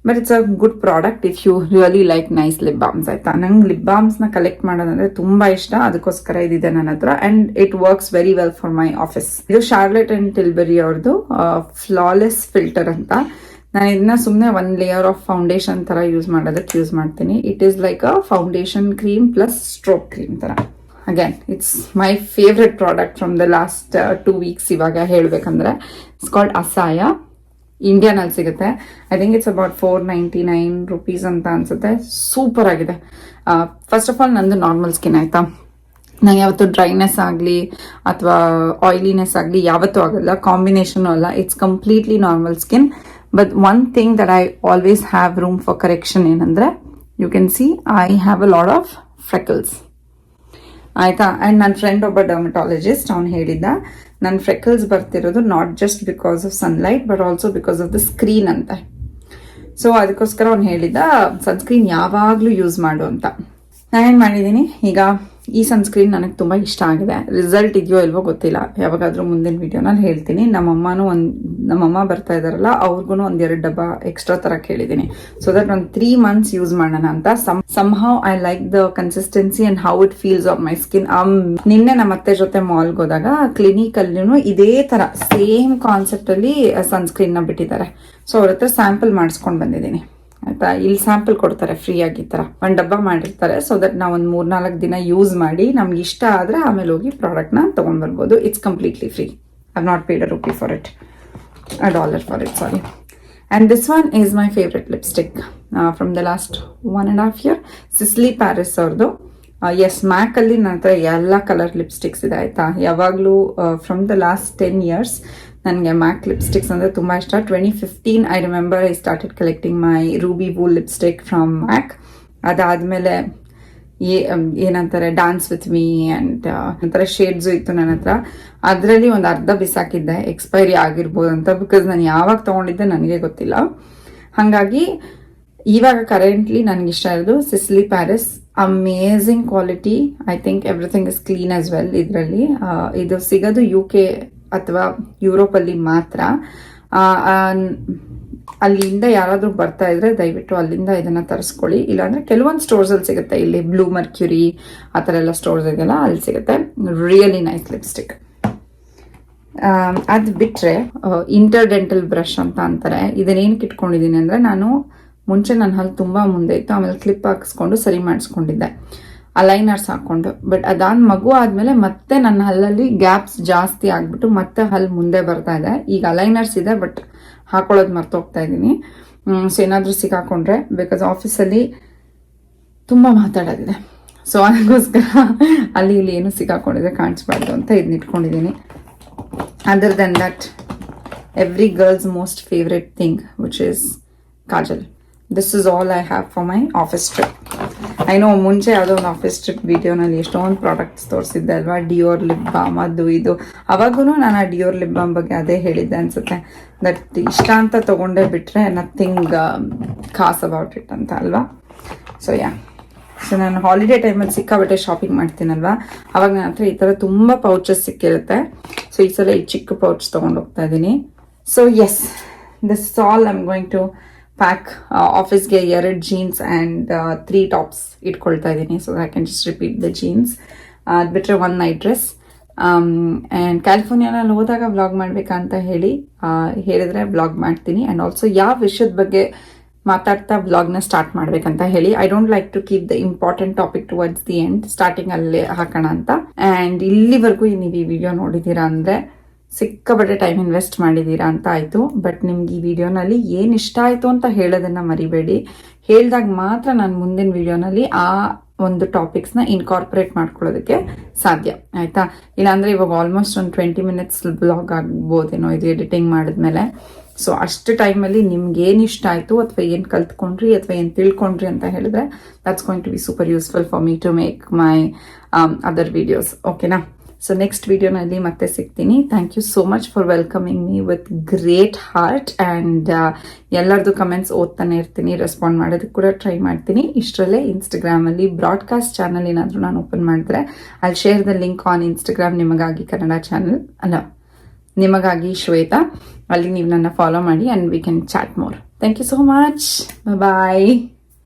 but it's a good product if you really like nice lip balms ಆಯ್ತಾ. ನಂಗೆ ಲಿಪ್ ಬಾಮ್ಸ್ನ ಕಲೆಕ್ಟ್ ಮಾಡೋದಂದ್ರೆ ತುಂಬ ಇಷ್ಟ, ಅದಕ್ಕೋಸ್ಕರ ಇದಿದೆ ನನ್ನ ಹತ್ರ. And it works very well for my office. ಇದು ಶಾರ್ಲೆಟ್ ಅಂಡ್ ಟಿಲ್ಬರಿ ಅವ್ರದ್ದು ಫ್ಲಾಲೆಸ್ ಫಿಲ್ಟರ್ ಅಂತ. ನಾನು ಇದನ್ನ ಸುಮ್ಮನೆ 1 ಲೇಯರ್ ಆಫ್ ಫೌಂಡೇಶನ್ ಥರ ಯೂಸ್ ಮಾಡೋದಕ್ಕೆ ಯೂಸ್ ಮಾಡ್ತೀನಿ. It is like a foundation cream plus stroke cream ಥರ. Again it's my favourite product from the last 2 weeks. ಇವಾಗ ಹೇಳಬೇಕಂದ್ರೆ ಇಟ್ಸ್ ಕಾಲ್ಡ್ ಅಸಾಯ. ಇಂಡಿಯಾನಲ್ಲಿ ಸಿಗುತ್ತೆ. I think it's about 499 rupees ಅಂತ ಅನ್ಸುತ್ತೆ. ಸೂಪರ್ ಆಗಿದೆ. ಫಸ್ಟ್ ಆಫ್ ಆಲ್ ನಂದು ನಾರ್ಮಲ್ ಸ್ಕಿನ್ ಆಯ್ತಾ. ನಂಗೆ ಯಾವತ್ತು ಡ್ರೈನೆಸ್ ಆಗಲಿ ಅಥವಾ ಆಯಿಲಿನೆಸ್ ಆಗಲಿ ಯಾವತ್ತೂ ಆಗಲ್ಲ, ಕಾಂಬಿನೇಷನು ಅಲ್ಲ. It's completely normal skin. But one thing that I always have room for correction ಏನಂದರೆ, you can see I have a lot of freckles ಆಯ್ತಾ. ಆ್ಯಂಡ್ ನನ್ನ ಫ್ರೆಂಡ್ ಒಬ್ಬ ಡರ್ಮಟಾಲಜಿಸ್ಟ್, ಅವ್ನು ಹೇಳಿದ್ದ ನನ್ನ ಫ್ರೆಕಲ್ಸ್ ಬರ್ತಿರೋದು not just because of sunlight but also because of the screen ಅಂತ. ಸೊ ಅದಕ್ಕೋಸ್ಕರ ಅವ್ನು ಹೇಳಿದ್ದ ಸನ್ಸ್ಕ್ರೀನ್ ಯಾವಾಗಲೂ ಯೂಸ್ ಮಾಡು ಅಂತ. ನಾನೇನು ಮಾಡಿದ್ದೀನಿ, ಈಗ ಈ ಸನ್ಸ್ಕ್ರೀನ್ ನನಗೆ ತುಂಬ ಇಷ್ಟ ಆಗಿದೆ. ರಿಸಲ್ಟ್ ಇದೆಯೋ ಇಲ್ವೋ ಗೊತ್ತಿಲ್ಲ, ಯಾವಾಗಾದರೂ ಮುಂದಿನ ವಿಡಿಯೋನಲ್ಲಿ ಹೇಳ್ತೀನಿ. ನಮ್ಮಮ್ಮ ಬರ್ತಾ ಇದ್ದಾರಲ್ಲ, ಅವ್ರಿಗೂ 1-2 ಡಬ್ಬ ಎಕ್ಸ್ಟ್ರಾ ಥರ ಕೇಳಿದ್ದೀನಿ. ಸೊ ದಟ್ ಒಂದು 3 months ಯೂಸ್ ಮಾಡೋಣ ಅಂತ. somehow I like the consistency and how it feels on my skin. ನಿನ್ನೆ ನಮ್ಮ ಅತ್ತೆ ಜೊತೆ ಮಾಲ್ಗೆ ಹೋದಾಗ ಕ್ಲಿನಿಕಲ್ಲೂ ಇದೇ ಥರ ಸೇಮ್ ಕಾನ್ಸೆಪ್ಟಲ್ಲಿ ಸನ್ಸ್ಕ್ರೀನ್ನ ಬಿಟ್ಟಿದ್ದಾರೆ. ಸೊ ಅವ್ರ ಹತ್ರ ಸ್ಯಾಂಪಲ್ ಮಾಡಿಸ್ಕೊಂಡು ಬಂದಿದ್ದೀನಿ ಆಯ್ತಾ. ಇಲ್ಲಿ ಸ್ಯಾಂಪಲ್ ಕೊಡ್ತಾರೆ ಫ್ರೀ ಆಗಿ, ಈ ಥರ 1 ಡಬ್ಬ ಮಾಡಿರ್ತಾರೆ. ಸೊ ದಟ್ ನಾವು ಒಂದು 3-4 ದಿನ ಯೂಸ್ ಮಾಡಿ ನಮ್ಗೆ ಇಷ್ಟ ಆದರೆ ಆಮೇಲೆ ಹೋಗಿ ಪ್ರಾಡಕ್ಟ್ನ ತೊಗೊಂಡ್ಬರ್ಬೋದು. It's completely free. I have not paid a $1 for it, $1 for it, sorry. And this one is my favorite lipstick from the last 1.5 year. Sisley Paris ಅವ್ರದ್ದು. ಎಸ್, ಮ್ಯಾಕಲ್ಲಿ ನನ್ನ ಹತ್ರ ಎಲ್ಲ ಕಲರ್ ಲಿಪ್ಸ್ಟಿಕ್ಸ್ ಇದೆ ಆಯಿತಾ. ಯಾವಾಗಲೂ ಫ್ರಮ್ ದ ಲಾಸ್ಟ್ 10 years ನನಗೆ ಮ್ಯಾಕ್ ಲಿಪ್ಸ್ಟಿಕ್ಸ್ ಅಂದರೆ ತುಂಬ ಇಷ್ಟ. 2015 I remember I started collecting my ruby woo lipstick from MAC. ಅದಾದಮೇಲೆ ಏನಂತಾರೆ ಡ್ಯಾನ್ಸ್ ವಿತ್ ಮೀ ಆ್ಯಂಡ್ ಒಂಥರ ಶೇಡ್ಸು ಇತ್ತು ನನ್ನ ಹತ್ರ. ಅದರಲ್ಲಿ ಒಂದು ಅರ್ಧ ಬಿಸಾಕಿದ್ದೆ, ಎಕ್ಸ್ಪೈರಿ ಆಗಿರ್ಬೋದು ಅಂತ, ಬಿಕಾಸ್ ನಾನು ಯಾವಾಗ ತೊಗೊಂಡಿದ್ದೆ ನನಗೆ ಗೊತ್ತಿಲ್ಲ. ಹಾಗಾಗಿ ಇವಾಗ ಕರೆಂಟ್ಲಿ ನನಗೆ ಇಷ್ಟ ಇರೋದು Sisley Paris. Amazing quality. I think everything is clean as well. ಇದರಲ್ಲಿ ಇದು ಸಿಗೋದು UK ಅಥವಾ ಯುರೋಪಲ್ಲಿ ಮಾತ್ರ. ಅಲ್ಲಿಂದ ಯಾರಾದರೂ ಬರ್ತಾ ಇದ್ರೆ ದಯವಿಟ್ಟು ಅಲ್ಲಿಂದ ಇದನ್ನ ತರಿಸ್ಕೊಳ್ಳಿ. ಇಲ್ಲಾಂದ್ರೆ ಕೆಲವೊಂದು ಸ್ಟೋರ್ಸಲ್ಲಿ ಸಿಗುತ್ತೆ, ಇಲ್ಲಿ ಬ್ಲೂ ಮರ್ಕ್ಯೂರಿ ಆ ಥರ ಎಲ್ಲ ಸ್ಟೋರ್ಸ್ ಇದೆಯಲ್ಲ ಅಲ್ಲಿ ಸಿಗುತ್ತೆ. Really nice lipstick. ಅದು ಬಿಟ್ಟರೆ ಇಂಟರ್ಡೆಂಟಲ್ ಬ್ರಷ್ ಅಂತ ಅಂತಾರೆ. ಇದನ್ನೇನಕ್ಕೆ ಇಟ್ಕೊಂಡಿದ್ದೀನಿ ಅಂದರೆ, ನಾನು ಮುಂಚೆ ನನ್ನ ಹಲ್ಲು ತುಂಬ ಮುಂದೆ ಇತ್ತು, ಆಮೇಲೆ ಕ್ಲಿಪ್ ಹಾಕಿಸ್ಕೊಂಡು ಸರಿ ಮಾಡಿಸ್ಕೊಂಡಿದ್ದೆ ಅಲೈನರ್ಸ್ ಹಾಕ್ಕೊಂಡು. ಬಟ್ ಅದಾದ ಮಗು ಆದಮೇಲೆ ಮತ್ತೆ ನನ್ನ ಹಲ್ಲಲ್ಲಿ ಗ್ಯಾಪ್ಸ್ ಜಾಸ್ತಿ ಆಗಿಬಿಟ್ಟು ಮತ್ತೆ ಹಲ್ಲು ಮುಂದೆ ಬರ್ತಾ ಇದೆ. ಈಗ ಅಲೈನರ್ಸ್ ಇದೆ, ಬಟ್ ಹಾಕೊಳ್ಳೋದು ಮರ್ತೋಗ್ತಾ ಇದ್ದೀನಿ. ಸೊ ಏನಾದರೂ ಸಿಕ್ಕಾಕೊಂಡ್ರೆ, ಬಿಕಾಸ್ ಆಫೀಸಲ್ಲಿ ತುಂಬ ಮಾತಾಡೋದಿದೆ, ಸೊ ಅದಕ್ಕೋಸ್ಕರ ಅಲ್ಲಿ ಇಲ್ಲಿ ಏನು ಸಿಕ್ಕಾಕೊಂಡಿದ್ರೆ ಕಾಣಿಸ್ಬಾರ್ದು ಅಂತ ಇದನ್ನ ಇಟ್ಕೊಂಡಿದ್ದೀನಿ. Other than that, every girls most favourite thing which is kajal. This is all I have for my office trip. I know ಮುಂಚೆ ಯಾವುದೋ ಒಂದು ಆಫೀಸ್ ಟ್ರಿಪ್ ವಿಡಿಯೋನಲ್ಲಿ ಎಷ್ಟೊಂದು ಪ್ರಾಡಕ್ಟ್ಸ್ ತೋರಿಸಿದ್ದೆ ಅಲ್ವಾ, ಡಿಯೋರ್ ಲಿಪ್ ಬಾಮ್ ಅದು ಇದು. ಅವಾಗೂ ನಾನು ಆ ಡಿಯೋರ್ ಲಿಪ್ ಬಾಮ್ ಬಗ್ಗೆ ಅದೇ ಹೇಳಿದ್ದೆ ಅನ್ಸುತ್ತೆ. ದಟ್ ಇಷ್ಟ ಅಂತ ತೊಗೊಂಡೇ ಬಿಟ್ಟರೆ ನಥಿಂಗ್ ಖಾಸ್ ಅಬೌಟ್ ಇಟ್ ಅಂತ ಅಲ್ವಾ. ಸೊ ಸೊ ನಾನು ಹಾಲಿಡೇ ಟೈಮಲ್ಲಿ ಸಿಕ್ಕಾಬಟ್ಟೆ ಶಾಪಿಂಗ್ ಮಾಡ್ತೀನಲ್ವಾ, ಅವಾಗ ನನ್ನ ಹತ್ರ ಈ ಥರ ತುಂಬ ಪೌಚಸ್ ಸಿಕ್ಕಿರುತ್ತೆ. ಸೊ ಈ ಸಲ ಈ ಚಿಕ್ಕ ಪೌಚ್ ತೊಗೊಂಡು ಹೋಗ್ತಾ ಇದ್ದೀನಿ. So yes, this is all I am going to pack. ಆಫೀಸ್ಗೆ 2 ಜೀನ್ಸ್ ಆ್ಯಂಡ್ 3 ಟಾಪ್ಸ್ ಇಟ್ಕೊಳ್ತಾ ಇದ್ದೀನಿ. So I can just repeat the jeans. ಅದು ಬಿಟ್ಟರೆ 1 ನೈಟ್ ಡ್ರೆಸ್. ಆ್ಯಂಡ್ ಕ್ಯಾಲಿಫೋರ್ನಿಯಾನಲ್ಲಿ ಹೋದಾಗ ವ್ಲಾಗ್ ಮಾಡಬೇಕಂತ ಹೇಳಿದ್ರೆ ವ್ಲಾಗ್ ಮಾಡ್ತೀನಿ. ಆ್ಯಂಡ್ ಆಲ್ಸೋ ಯಾವ ವಿಷಯದ ಬಗ್ಗೆ ಮಾತಾಡ್ತಾ ವ್ಲಾಗ್ನ ಸ್ಟಾರ್ಟ್ ಮಾಡ್ಬೇಕಂತ ಹೇಳಿ. I don't like to keep the important topic towards the end, starting ಅಲ್ಲೇ ಹಾಕೋಣ ಅಂತ. ಆ್ಯಂಡ್ ಇಲ್ಲಿವರೆಗೂ ನೀವು ಈ ವಿಡಿಯೋ ನೋಡಿದ್ದೀರಾ ಅಂದರೆ ಸಿಕ್ಕಾಬಟ್ಟೆ ಟೈಮ್ ಇನ್ವೆಸ್ಟ್ ಮಾಡಿದ್ದೀರಾ ಅಂತ ಆಯಿತು. ಬಟ್ ನಿಮ್ಗೆ ಈ ವಿಡಿಯೋನಲ್ಲಿ ಏನು ಇಷ್ಟ ಆಯಿತು ಅಂತ ಹೇಳೋದನ್ನು ಮರಿಬೇಡಿ. ಹೇಳಿದಾಗ ಮಾತ್ರ ನಾನು ಮುಂದಿನ ವಿಡಿಯೋನಲ್ಲಿ ಆ ಒಂದು ಟಾಪಿಕ್ಸ್ನ ಇನ್ಕಾರ್ಪೊರೇಟ್ ಮಾಡ್ಕೊಳ್ಳೋದಕ್ಕೆ ಸಾಧ್ಯ, ಆಯಿತಾ. ಇಲ್ಲಾಂದರೆ ಇವಾಗ ಆಲ್ಮೋಸ್ಟ್ ಒಂದು 20 ಮಿನಿಟ್ಸ್ ಬ್ಲಾಗ್ ಆಗ್ಬೋದೇನೋ ಇದು ಎಡಿಟಿಂಗ್ ಮಾಡಿದ್ಮೇಲೆ. ಸೊ ಅಷ್ಟು ಟೈಮಲ್ಲಿ ನಿಮ್ಗೆ ಏನು ಇಷ್ಟ ಆಯಿತು ಅಥವಾ ಏನು ಕಲ್ತ್ಕೊಂಡ್ರಿ ಅಥವಾ ಏನು ತಿಳ್ಕೊಂಡ್ರಿ ಅಂತ ಹೇಳಿದ್ರೆ that's going to be super useful for me to make my other videos. ಓಕೆನಾ. ಸೊ ನೆಕ್ಸ್ಟ್ ವಿಡಿಯೋನಲ್ಲಿ ಮತ್ತೆ ಸಿಗ್ತೀನಿ. Thank you so much for welcoming me with great heart. And ಎಲ್ಲರದ್ದು ಕಮೆಂಟ್ಸ್ ಓದ್ತಾನೆ ಇರ್ತೀನಿ, ರೆಸ್ಪಾಂಡ್ ಮಾಡೋದಕ್ಕೆ ಕೂಡ ಟ್ರೈ ಮಾಡ್ತೀನಿ. ಇಷ್ಟರಲ್ಲೇ ಇನ್ಸ್ಟಾಗ್ರಾಮಲ್ಲಿ ಬ್ರಾಡ್ಕಾಸ್ಟ್ ಚಾನಲ್ ಏನಾದರೂ ನಾನು ಓಪನ್ ಮಾಡಿದ್ರೆ ಅಲ್ಲಿ share the link on Instagram ನಿಮಗಾಗಿ ಕನ್ನಡ ಚಾನಲ್, ಅಲ್ಲ ನಿಮಗಾಗಿ ಶ್ವೇತಾ. ಅಲ್ಲಿ ನೀವು ನನ್ನ ಫಾಲೋ ಮಾಡಿ and we can chat more. Thank you so much. Bye.